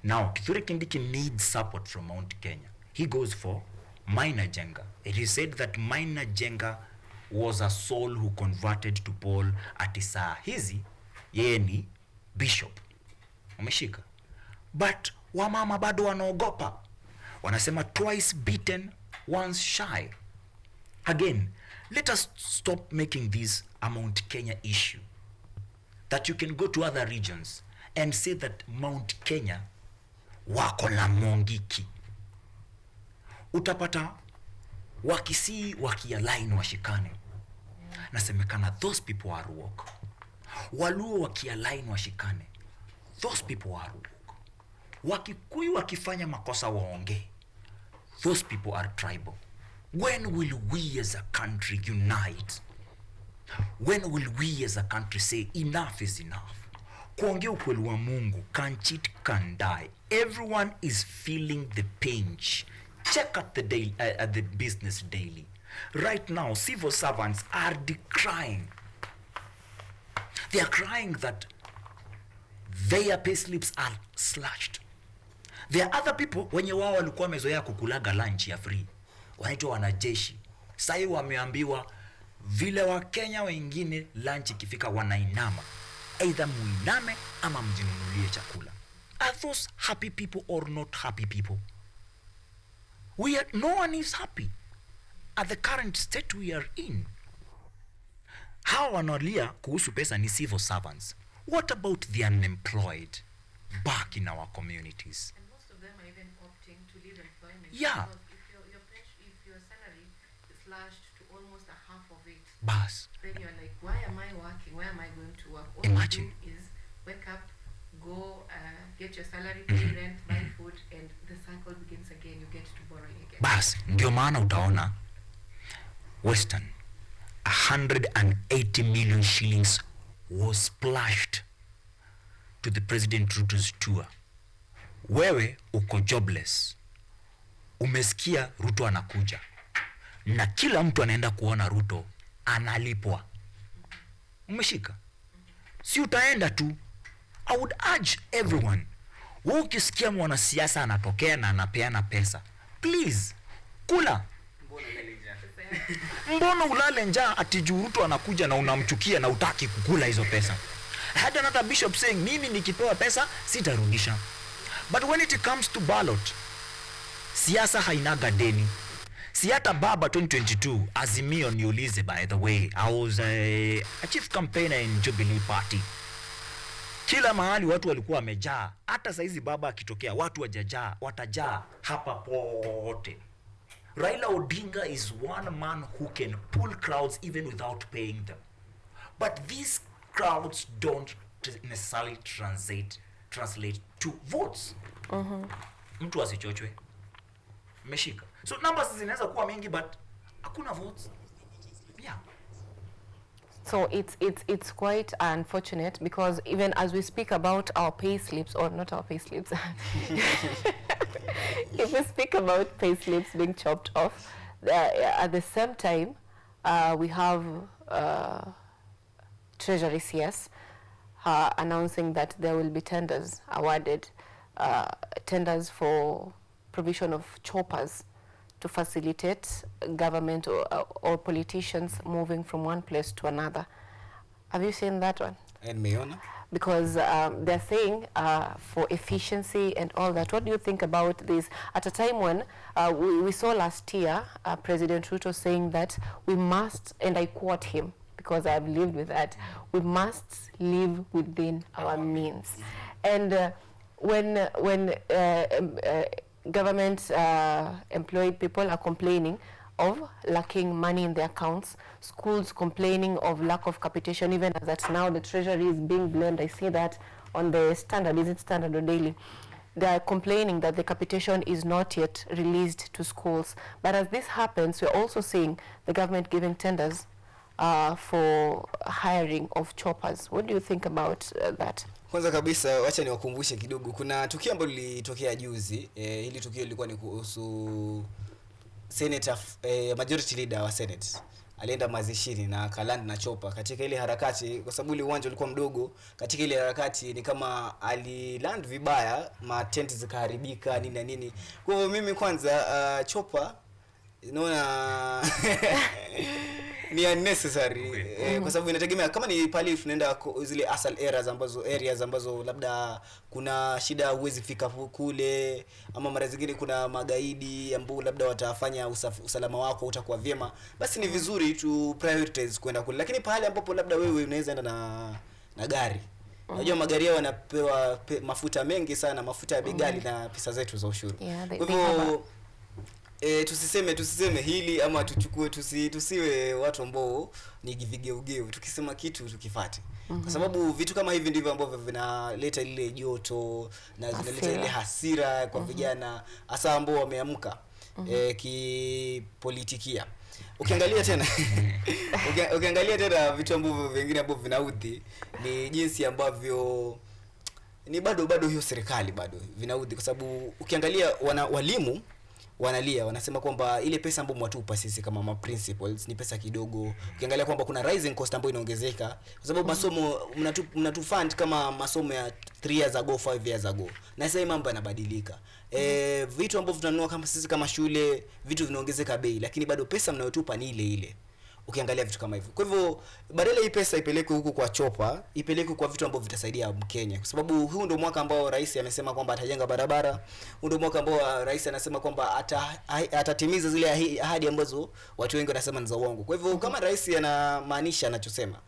Now, Kithure Kindiki needs support from Mount Kenya. He goes for Maina Jenga. It is said that Maina Jenga was a soul who converted to Paul ati saa hizi yeye ni bishop. Umeshika? But wamama bado wanaogopa. Wanasema twice beaten, once shy. Again, let us stop making this a Mount Kenya issue. That you can go to other regions and say that Mount Kenya wako na Mungiki. Utapata Wakisii wakialign washikane. Nasemekana those people are woke. Waluo wakialign washikane. Those people are woke. Wakikuyu wakifanya makosa waonge. Those people are tribal. When will we as a country unite? When will we as a country say enough is enough? Kuongea ukweli wa Mungu, can cheat, can die. Everyone is feeling the pinch. Check at the business daily. Right now, civil servants are decrying. They are crying that their pay slips are slashed. There are other people wenye wao walikuwa wamezoea kukulaga lunch ya free. Wanaitwa wanajeshi. Sasa wameambiwa vile wa Kenya wengine lunch ikifika wanainama. either muiname ama mjinunulie chakula. Are those happy people or not happy people? No one is happy at the current state we are in. Hawa wanalia kuhusu pesa ni civil servants. What about the unemployed back in our communities? And most of them are even opting to leave employment. Yeah. Because if your salary is slashed to almost a half of it, Bas. then you're like, why am I working? Where am I going to work? All Imagine. you do is wake up, go get your salary, pay rent, buy food, and the cycle begins again. You get to borrowing again. Bas, ndio maana utaona Western 180 million shillings was splashed to the President Ruto's tour. Wewe uko jobless. Umesikia Ruto anakuja. Na kila mtu anaenda kuona Ruto analipwa. Umeshika? Si utaenda tu. I would urge everyone. Wewe ukisikia mwanasiasa anatokea na anapeana pesa, please kula. Mbona ulale njaa ati juu Ruto anakuja na unamchukia na utaki kukula hizo pesa? I had another bishop saying, mimi nikipewa pesa sitarudisha. But when it comes to ballot, siasa hainaga deni. Si hata baba 2022 Azimio niulize, by the way, I was a chief campaigner in Jubilee Party. Kila mahali watu walikuwa wamejaa. Hata saizi baba akitokea watu watajaa hapa pote. Raila Odinga is one man who can pull crowds even without paying them. But these crowds don't necessarily translate to votes. Mtu asichochwe. Meshika. So numbers zinaweza kuwa mingi but hakuna votes. Yeah. So it's quite unfortunate because even as we speak about our pay slips, or not our pay slips, if we speak about pay slips being chopped off, at the same time, we have Treasury CS announcing that there will be tenders awarded, tenders for provision of choppers to facilitate government or politicians moving from one place to another. Have you seen that one? And Mayona? Because they're saying for efficiency and all that. What do you think about this? At a time when we saw last year President Ruto saying that we must, and I quote him because I've lived with that, we must live within our means. And when government employed people are complaining of lacking money in their accounts, schools complaining of lack of capitation, even as that now the treasury is being blamed. I see that on the Standard, is it Standard or Daily? They are complaining that the capitation is not yet released to schools. But as this happens, we're also seeing the government giving tenders for hiring of choppers. What do you think about that? Kwanza kabisa wacha niwakumbushe kidogo, kuna tukio ambalo lilitokea juzi. Hili tukio lilikuwa ni kuhusu senator, majority leader wa Senate alienda mazishini na kalanda na chopa katika ile harakati, kwa sababu ile uwanja ulikuwa mdogo. Katika ile harakati ni kama aliland vibaya, ma tent zikaharibika nini na nini. Kwa hiyo mimi kwanza chopa naona ni unnecessary, kwa sababu inategemea kama ni pale tunaenda zile asal areas ambazo labda kuna shida huwezi fika kule, ama mara zingine kuna magaidi ambao labda watafanya usalama wako utakuwa vyema, basi ni vizuri tu prioritize kwenda kule. Lakini pale ambapo labda wewe unaweza enda na gari, unajua magari yao wanapewa mafuta mengi sana, mafuta ya begali na pesa zetu za ushuru. Kwa hivyo tusiseme hili ama tuchukue, tusiwe watu ambao ni vigeugeu, tukisema kitu tukifuate. Kwa sababu vitu kama hivi ndivyo ambavyo vinaleta ile joto na zinaleta ile hasira kwa vijana hasa ambao wameamka kipolitikia. Ukiangalia tena ukiangalia tena vitu ambavyo vingine ambavyo vinaudhi ni jinsi ambavyo ni bado hiyo serikali bado vinaudhi, kwa sababu ukiangalia walimu wanalia, wanasema kwamba ile pesa ambayo mwatupa sisi kama ma principals ni pesa kidogo. Ukiangalia kwamba kuna rising cost ambayo inaongezeka kwa sababu masomo mnatu fund kama masomo ya 3 years ago 5 years ago, na sasa mambo yanabadilika. Vitu ambavyo tunanunua kama sisi kama shule, vitu vinaongezeka bei, lakini bado pesa mnayotupa ni ile ile. ukiangalia vitu kama hivyo. Kwa hivyo badala hii pesa ipelekwe huku kwa chopa, ipelekwe kwa vitu ambavyo vitasaidia Mkenya, kwa sababu huu ndio mwaka ambao rais amesema kwamba atajenga barabara. Huu ndio mwaka ambao rais anasema kwamba atatimiza zile ahadi ambazo watu wengi wanasema ni za uongo. Kwa hivyo kama rais anamaanisha anachosema,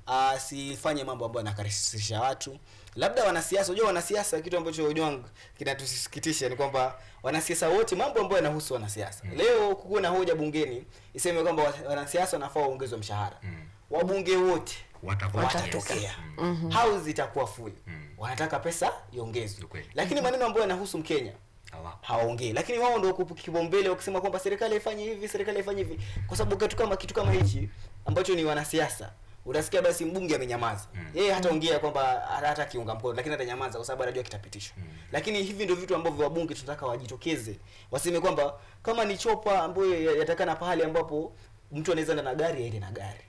asifanye mambo ambayo yanakarisisha watu. Labda wanasiasa, unajua wanasiasa, kitu ambacho unajua kinatusikitisha ni kwamba wanasiasa wote, mambo ambayo yanahusu wanasiasa. Leo kuna hoja bungeni iseme kwamba wanasiasa wanafaa waongezwe mshahara. Wabunge wote watatokea. House itakuwa full. Wanataka pesa iongezwe. Lakini maneno ambayo yanahusu Mkenya hawaongei. Lakini wao ndio kipaumbele wakisema kwamba serikali ifanye hivi, serikali ifanye hivi. Kwa sababu kitu kama hichi ambacho ni wanasiasa, unasikia basi mbunge amenyamaza. Yeye hataongea kwamba hata kiunga mkono, lakini atanyamaza kwa sababu anajua kitapitishwa. Lakini hivi ndio vitu ambavyo wabunge tunataka wajitokeze. Waseme kwamba kama ni chopa ambayo yatakana pahali ambapo mtu anaweza na gari aende na gari.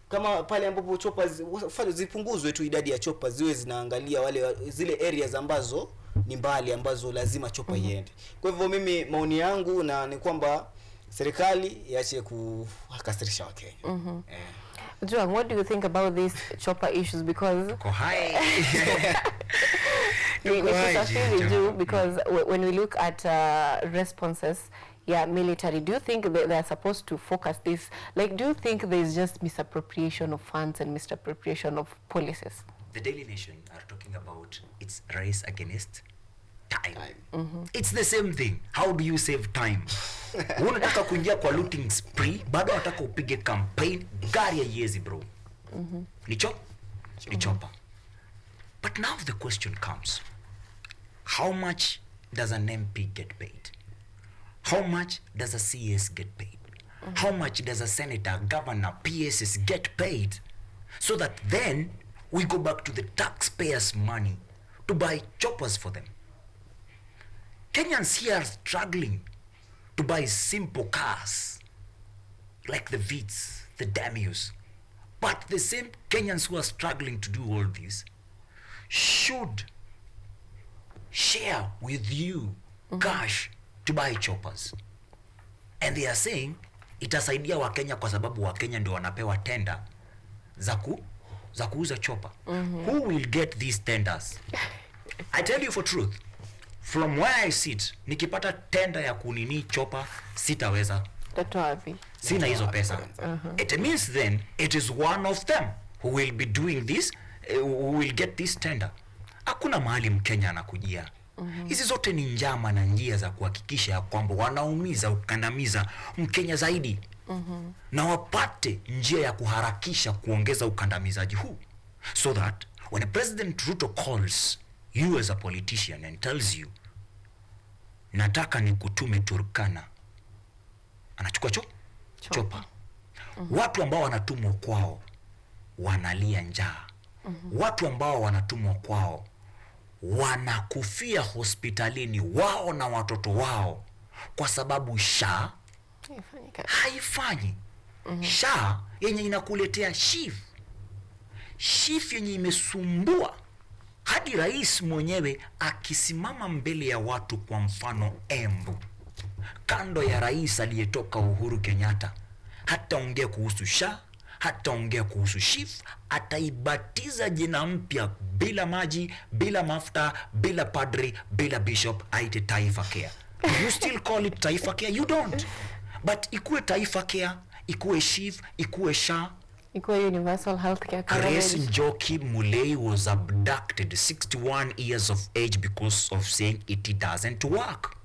Kama pale ambapo chopa zipunguzwe tu idadi ya chopa, ziwe zinaangalia zile areas ambazo ni mbali, ambazo lazima chopa iende. Kwa hivyo mimi maoni yangu na ni kwamba serikali iache kukasirisha Wakenya. Joang, what do you think about these chopper issues? Because because when we look at responses, military, do you think they're supposed to focus this? Like, do you think there's just misappropriation of funds and misappropriation of policies? The Daily Nation are talking about it's race against time. It's the same thing. How do you save time? Unataka kuingia kwa looting spree, bado unataka upige campaign, gari ya yezi bro. Ni chopa. But now the question comes, how much does an MP get paid? How much does a CS get paid? How much does a senator, governor, PSs get paid? So that then we go back to the taxpayers' money to buy choppers for them. Kenyans here are struggling to buy simple cars like the Vitz, the Damios. But the same Kenyans who are struggling to do all this should share with you cash to buy choppers. And they are saying itasaidia Wakenya kwa sababu Wakenya ndio wanapewa tender za kuuza chopper. Who will get these tenders? I tell you for truth, from where I sit, nikipata tender ya kunini chopper sitaweza. Sina hizo pesa. It means then it is one of them who will be doing this, who will get this tender. Hakuna mahali Mkenya anakujia. Hizi zote ni njama na njia za kuhakikisha kwamba wanaumiza, ukandamiza Mkenya zaidi. Na wapate njia ya kuharakisha kuongeza ukandamizaji huu. So that when a President Ruto calls you as a politician and tells you, nataka nikutume Turkana, anachukua chopa. Watu ambao wanatumwa kwao wanalia njaa. Watu ambao wanatumwa kwao wanakufia hospitalini, wao na watoto wao, kwa sababu SHA haifanyi. SHA yenye inakuletea SHIF yenye imesumbua hadi rais mwenyewe akisimama mbele ya watu, kwa mfano Embu, kando ya rais aliyetoka Uhuru Kenyatta, hataongea kuhusu SHA, hataongea kuhusu SHIF, ataibatiza jina mpya, bila maji, bila mafuta, bila padri, bila bishop, aite Taifa Care. You still call it Taifa Care? You don't. But ikuwe Taifa Care, ikuwe SHIF, ikuwe SHA, ikuwe universal healthcare coverage. Grace Njoki Mulei was abducted 61 years of age because of saying it doesn't work.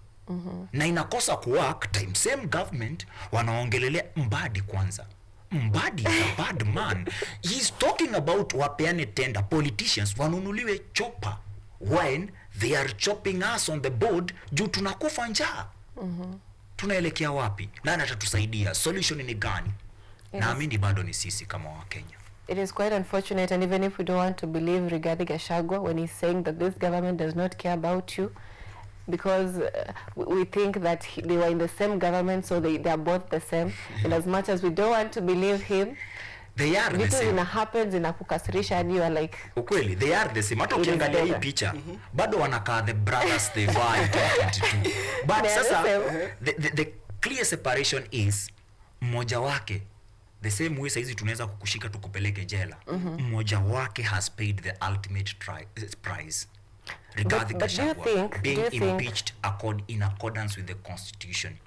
Na inakosa kuwork, time same government wanaongelelea Mbadi kwanza. Mbadi is a bad man. He's talking about wapeane tender, politicians wanunuliwe chopper when they are chopping us on the board juu tunakufa njaa. Tunaelekea wapi? Nani atatusaidia? Solution ni gani? Naamini bado ni sisi kama Wakenya. It is quite unfortunate, and even if we don't want to believe Rigathi Gachagua when he's saying that this government does not care about you, because we think that they were in the same government, so they are both the same. And as much as we don't want to believe him, they are the same. It happens in kukasirisha, and you are like, ukweli, they are the same. Hata ukiangalia hii picha, bado wanakaa the brothers they were in 2022. But sasa the clear separation is mmoja wake the same way saizi tunaweza kukushika tukupeleke jela. Mmoja wake has paid the ultimate price. Rigathi Gachagua being impeached in accordance with the constitution.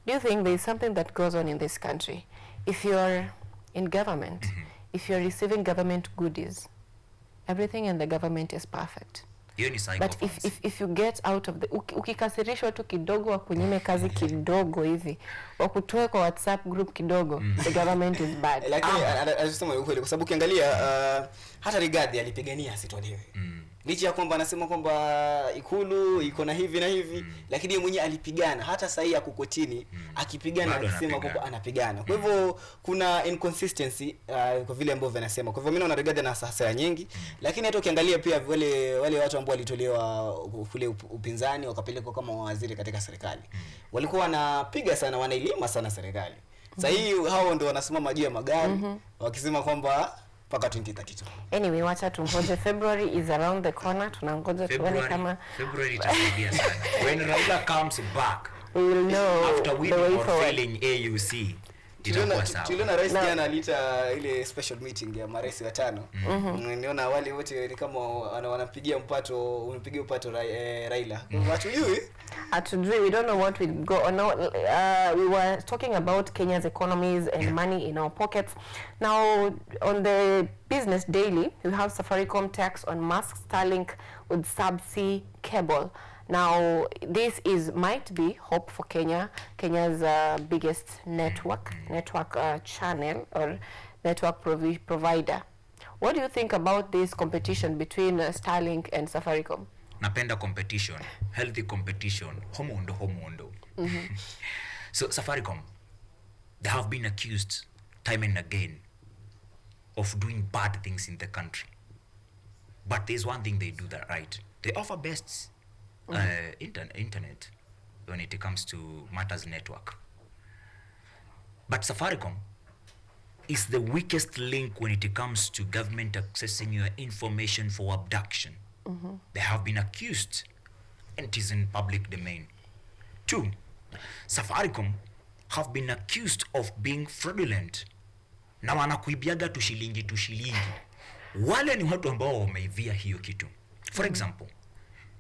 Do you think there is something that goes on in this country? If you're in government, if you're receiving government goodies, everything in the government is perfect. But if you get out of the ukikasirishwa tu kidogo wakunyime kazi kidogo hivi wakutoe kwa WhatsApp group kidogo, the government is bad. Lakini anasema ukweli kwa sababu ukiangalia hata Rigathi alipigania asitolewe. Licha ya kwamba anasema kwamba ikulu iko na hivi na hivi, lakini yeye mwenyewe alipigana hata saa hii akukotini akipigana akisema kwamba anapigana. Kwa hivyo kuna inconsistency kwa vile ambavyo anasema. Kwa hivyo mimi naona Rigathi ana hasara nyingi, lakini hata ukiangalia pia wale watu ambao walitolewa kule upinzani wakapelekwa kama waziri katika serikali, walikuwa wanapiga sana, wanailima sana serikali. Sasa hii hao ndio wanasimama juu ya magari wakisema kwamba paka 2032. Anyway, wacha tungoje. February is around the corner. Tunangoja tuone kama February itasaidia sana. When Raila comes back, we will know after winning or failing AUC. Tuliona rais jana alita ile special meeting ya marais watano. Niona wale wote ni kama wanapigia umpato Raila. Hatujui, we don't know what will go on. We were talking about Kenya's economies and money in our pockets. Now, on the Business Daily, we have Safaricom tax on Musk Starlink with subsea cable. Now, this might be hope for Kenya's biggest network channel or network provider. What do you think about this competition between Starlink and Safaricom? Napenda competition, healthy competition, homondo. So Safaricom, they have been accused time and again of doing bad things in the country. But there's one thing they do that right. They offer best internet when it comes to matters network. But Safaricom is the weakest link when it comes to government accessing your information for abduction. They have been accused, and it is in public domain. 2, Safaricom have been accused of being fraudulent. Na wanakuibiaga tushilingi. Wale ni watu ambao wameivia hiyo kitu. For example,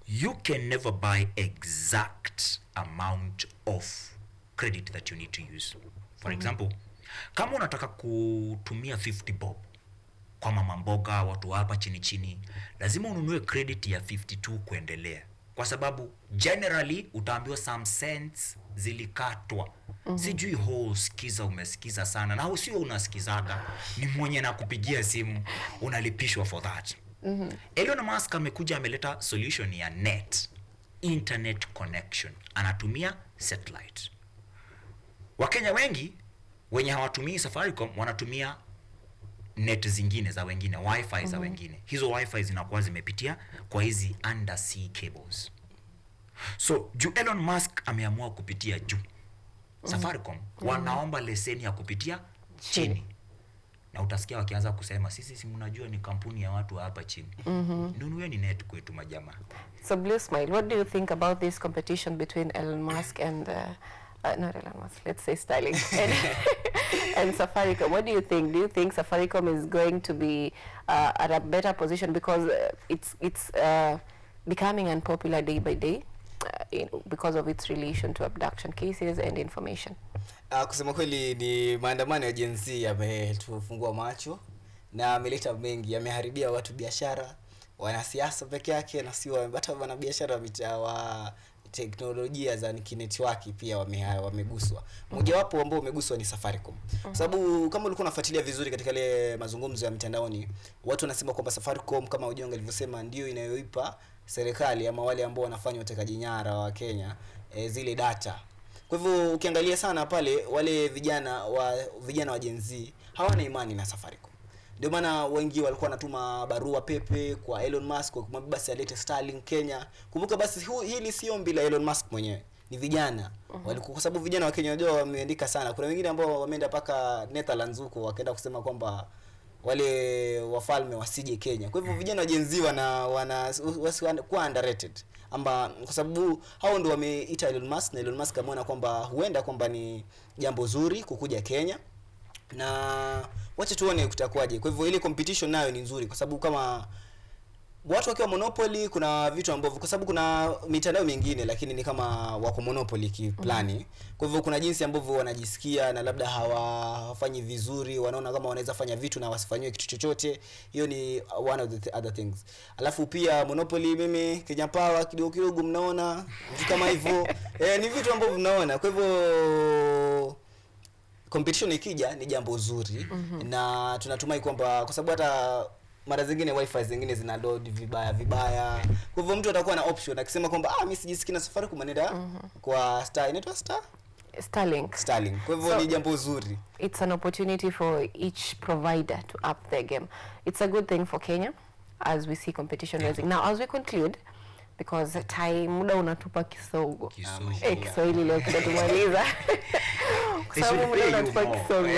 you can never buy exact amount of credit that you need to use. For example, kama unataka kutumia 50 bob kwa mama mboga, watu hapa chini, lazima ununue credit ya 52 kuendelea. Kwa sababu generally utaambiwa some cents zilikatwa. Sijui umesikiza sana, na usio unasikizaga ni mwenye na kupigia simu unalipishwa for that. Elon Musk amekuja ameleta solution ya internet connection. Anatumia satellite. Wakenya wengi wenye hawatumii Safaricom wanatumia net zingine za wengine, wifi za wengine. Hizo wifi zinakuwa zimepitia kwa hizi undersea cables. So Elon Musk ameamua kupitia juu. Safaricom wanaomba leseni ya kupitia chini. Na utasikia wakianza kusema sisi mnajua ni kampuni ya watu hapa chini. Nunueni net kwetu majamaa. So Blue Smile, what do you think about this competition between Elon Musk and not Elon Musk, let's say Starlink and Safaricom? What do you think? Do you think Safaricom is going to be at a better position because it's becoming unpopular day by day because of its relation to abduction cases and information? Kusema kweli ni maandamano ya Gen Z yametufungua macho na ameleta mengi, yameharibia watu biashara, wanasiasa peke yake na sio hata wana biashara wa teknolojia za network pia wameguswa. Mmoja wapo ambao umeguswa ni Safaricom. Kwa sababu kama ulikuwa unafuatilia vizuri katika ile mazungumzo ya mtandaoni, watu wanasema kwamba Safaricom kama Ujonga alivyosema ndio inayoipa serikali ama wale ambao wanafanya utekaji nyara wa Kenya zile data. Kwa hivyo ukiangalia sana pale wale vijana wa Gen Z hawana imani na Safaricom. Ndio maana wengi walikuwa wanatuma barua pepe kwa Elon Musk kwa kumwambia basi alete Starlink Kenya. Kumbuka basi hili sio ombi la Elon Musk mwenyewe, ni vijana. Walikuwa, kwa sababu vijana wa Kenya wajua wameandika sana. Kuna wengine ambao wameenda paka Netherlands huko wakaenda kusema kwamba wale wafalme wasije Kenya. Kwa hivyo vijana wa Gen Z kwa underrated. Kwa sababu hao ndio wameita Elon Musk, na Elon Musk ameona kwamba huenda kwamba ni jambo zuri kukuja Kenya na wacha tuone kutakuwaje. Kwa hivyo ile competition nayo ni nzuri, kwa sababu kama watu wakiwa monopoly kuna vitu ambavyo, kwa sababu kuna mitandao mingine lakini ni kama wako monopoly kiplani. Kwa hivyo kuna jinsi ambavyo wanajisikia na labda hawafanyi vizuri, wanaona kama wanaweza fanya vitu na wasifanywe kitu chochote. Hiyo ni one of the other things. Alafu pia monopoly, mimi Kenya Power kidogo mnaona vitu kama hivyo ni vitu ambavyo mnaona. Kwa hivyo competition ikija ni jambo zuri, na tunatumai kwamba, kwa sababu hata mara zingine wifi zingine zina load vibaya. Kwa hivyo mtu atakuwa na option akisema kwamba mimi sijisikii na Safaricom, anaenda kwa inaitwa Starlink. Kwa hivyo ni jambo zuri. It's an opportunity for each provider to up their game. It's a good thing for Kenya as we see competition rising. Now as we conclude, because time muda unatupa kisogo. Kiswahili leo kinatumaliza. Kwa sababu muda unatupa kisogo.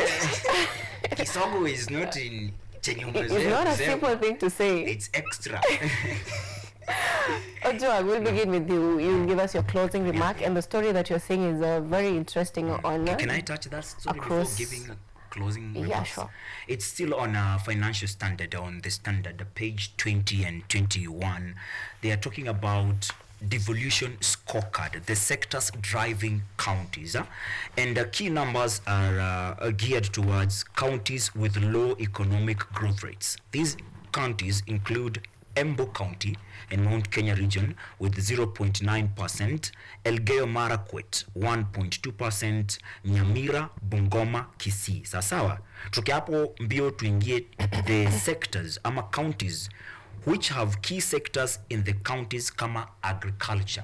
Kisogo is not in It's not a simple thing to say. It's extra. Ojua, we'll begin with you. You'll give us your closing remark, and the story that you're saying is very interesting. Can I touch that story before giving a closing remarks? Yeah, sure. It's still on a financial standard, on the standard, page 20 and 21. They are talking about devolution scorecard, the sectors driving counties, and the key numbers are geared towards counties with low economic growth rates. These counties include Embu County and Mount Kenya region with 0.9%, Elgeyo Marakwet 1.2%, Nyamira, Bungoma, Kisii. Sawa, tuki hapo mbio tuingie the sectors ama counties which have key sectors in the counties kama agriculture.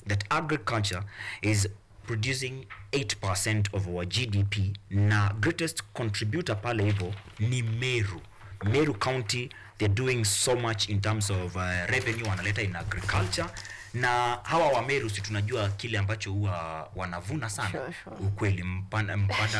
That agriculture is producing 8% of our GDP, na greatest contributor pale hivyo ni Meru. Meru County, they're doing so much in terms of revenue wanaleta in agriculture, na hawa wa Meru si tunajua kile ambacho huwa wanavuna sana. Sure. Ukweli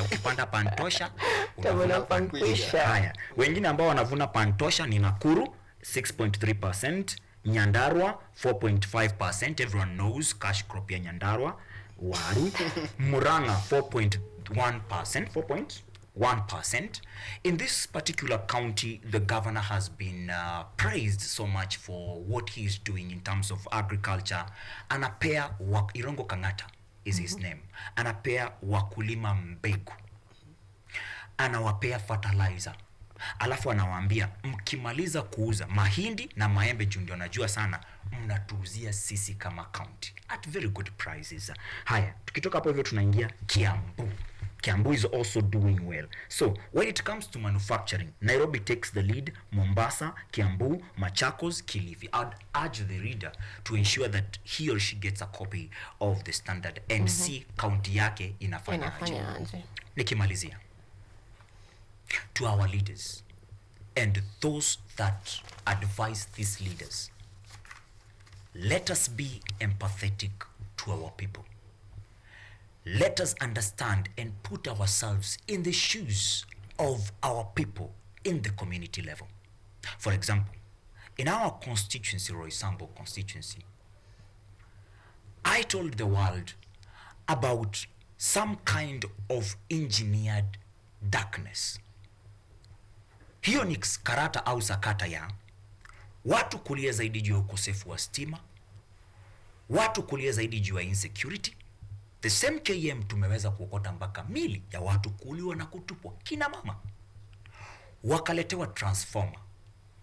ukipanda pantosha unavuna pankwisha. Haya, wengine ambao wanavuna pantosha ni Nakuru 6.3%, Nyandarua 4.5%. Everyone knows cash crop ya Nyandarua. Waru. Murang'a 4.1%. In this particular county, the governor has been praised so much for what he is doing in terms of agriculture. Anapea Irongo Kangata is his name. Anapea wakulima mbegu. Anawapea fertilizer. Alafu anawaambia mkimaliza kuuza mahindi na maembe, juu ndio najua sana, mnatuuzia sisi kama county at very good prices. Haya, tukitoka hapo hivyo tunaingia Kiambu. Kiambu is also doing well. So when it comes to manufacturing, Nairobi takes the lead, Mombasa, Kiambu, Machakos, Kilifi. I'd urge the reader to ensure that he or she gets a copy of the standard and see county yake inafanya aje. Nikimalizia, to our leaders and those that advise these leaders, let us be empathetic to our people. Let us understand and put ourselves in the shoes of our people in the community level. For example, in our constituency, Roysambu constituency, I told the world about some kind of engineered darkness. Hiyo ni karata au sakata ya watu kulia zaidi juu ya ukosefu wa stima, watu kulia zaidi juu ya insecurity. The same KM tumeweza kuokota mpaka mili ya watu kuuliwa na kutupwa kina mama. Wakaletewa transformer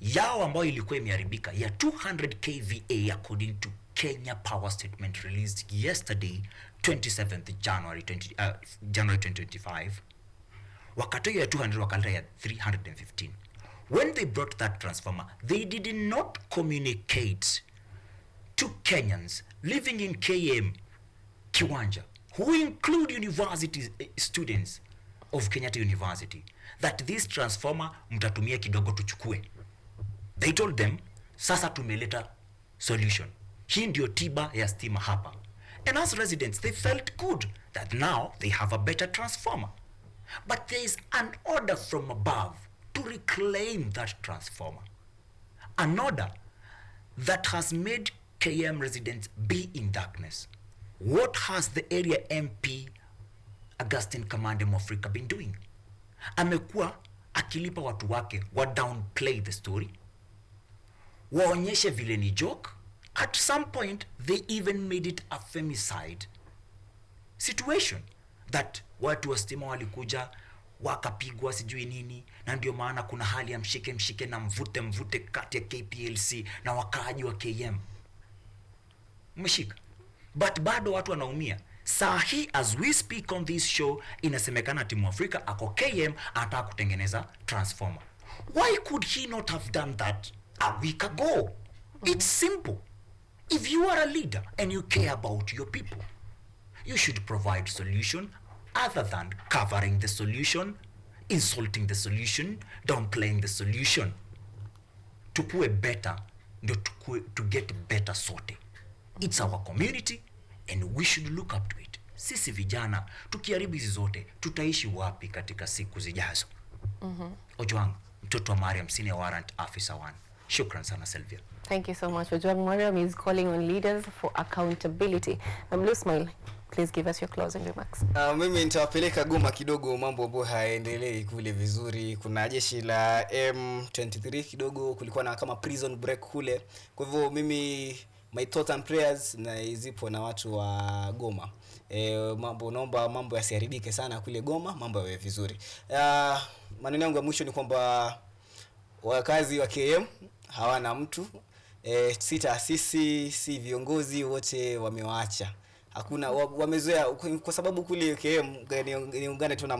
yao ambayo ilikuwa imeharibika ya 200 kVA according to Kenya Power statement released yesterday 27th January 2025. Wakatoa ya 200 wakaleta ya 315. When they brought that transformer, they did not communicate to Kenyans living in KM Kiwanja, who include university students of Kenyatta University, that this transformer mtatumia kidogo tuchukue. They told them, sasa tumeleta solution. Hii ndio tiba ya stima hapa. And as residents, they felt good that now they have a better transformer. But there is an order from above to reclaim that transformer. An order that has made KM residents be in darkness. What has the area MP, Augustine Kamande Mofrika, been doing? amekuwa akilipa watu wake wa downplay the story, waonyeshe vile ni joke. At some point they even made it a femicide situation, that watu wa stima walikuja wakapigwa sijui nini, na ndio maana kuna hali ya mshike na mvute kati ya KPLC na wakaaji wa KM. Mshika. But bado watu wanaumia. Saa hii as we speak on this show, inasemekana timu Afrika ako KM anataka kutengeneza transformer. Why could he not have done that a week ago? It's simple. If you are a leader and you care about your people, you should provide solution other than covering the solution, insulting the solution, downplaying the solution. Tukue better, ndio to get better sote. It's our community and we should look up to it. Sisi vijana tukiharibu hizi zote tutaishi wapi katika siku zijazo? Ojwang, mtoto wa Mariam, Senior Warrant Officer 1. Shukran sana Sylvia. Thank you so much. Ojwang Mariam is calling on leaders for accountability. Blue Smile, please give us your closing remarks. Mimi nitawapeleka Goma kidogo, mambo ambayo hayaendelei kule vizuri. Kuna jeshi la M23 kidogo, kulikuwa na kama prison break kule. Kwa hivyo mimi my thoughts and prayers na zipo na watu wa Goma. Naomba mambo yasiharibike sana kule Goma, mambo yawe vizuri. Maneno yangu ya mwisho ni kwamba wakazi wa KM hawana mtu, si taasisi, si viongozi, wote wamewaacha. Hakuna wamezoea, kwa sababu kule KM niungane tu na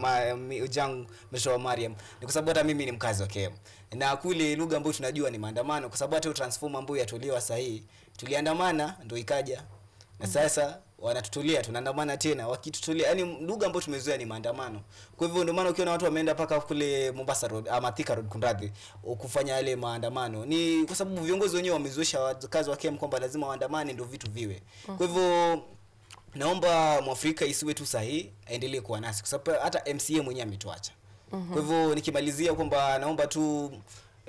Ojwang Meshawa Mariam, ni kwa sababu hata mimi ni mkazi wa KM, na kule lugha ambayo tunajua ni maandamano, kwa sababu hata transformer ambayo yatolewa sahihi tuliandamana ndio ikaja, na sasa wanatutulia tunaandamana tena, wakitutulia, yani lugha ambayo tumezoea ni maandamano. Kwa hivyo ndio maana ukiona watu wameenda paka kule Mombasa Road ama Thika Road kunradhi kufanya yale maandamano, ni kwa sababu viongozi wenyewe wamezoesha wakazi wa KM kwamba lazima waandamane ndio vitu viwe. Kwa hivyo naomba Mwafrika isiwe tu sahihi, aendelee kuwa nasi kwa sababu hata MCA mwenyewe ametuacha. Kwa hivyo nikimalizia kwamba naomba tu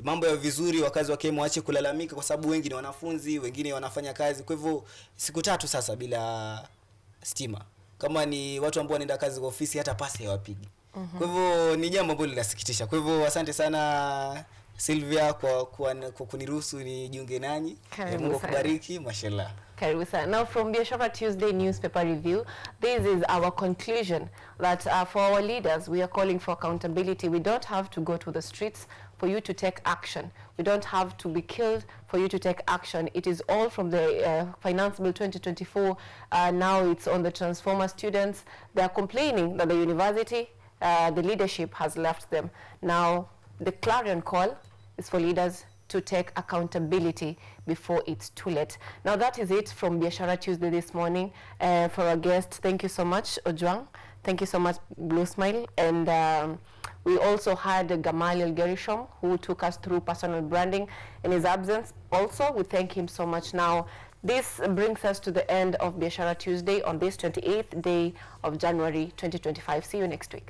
mambo ya vizuri, wakazi wa KM waache kulalamika kwa sababu wengi ni wanafunzi, wengine wanafanya kazi. Kwa hivyo siku 3 sasa bila stima. Kama ni watu ambao wanaenda kazi kwa ofisi hata pasi hawapigi. Kwa hivyo ni jambo ambalo linasikitisha. Kwa hivyo asante sana Sylvia kwa kuniruhusu nijiunge nanyi. Mungu akubariki, mashallah. Karibu sana. Now from Biashara Tuesday newspaper review, this is our conclusion that for our leaders, we are calling for accountability. We don't have to go to the streets for you to take action. We don't have to be killed for you to take action. It is all from the Finance Bill 2024. Now it's on the transformer students. They are complaining that the university, the leadership has left them. Now the clarion call is for leaders to take accountability before it's too late. Now that is it from Biashara Tuesday this morning. For our guest, thank you so much, Ojwang. Thank you so much, Blue Smile. And we also had Gamaliel Gerishom, who took us through personal branding. In his absence, also, we thank him so much. Now, this brings us to the end of Biashara Tuesday on this 28th day of January 2025. See you next week.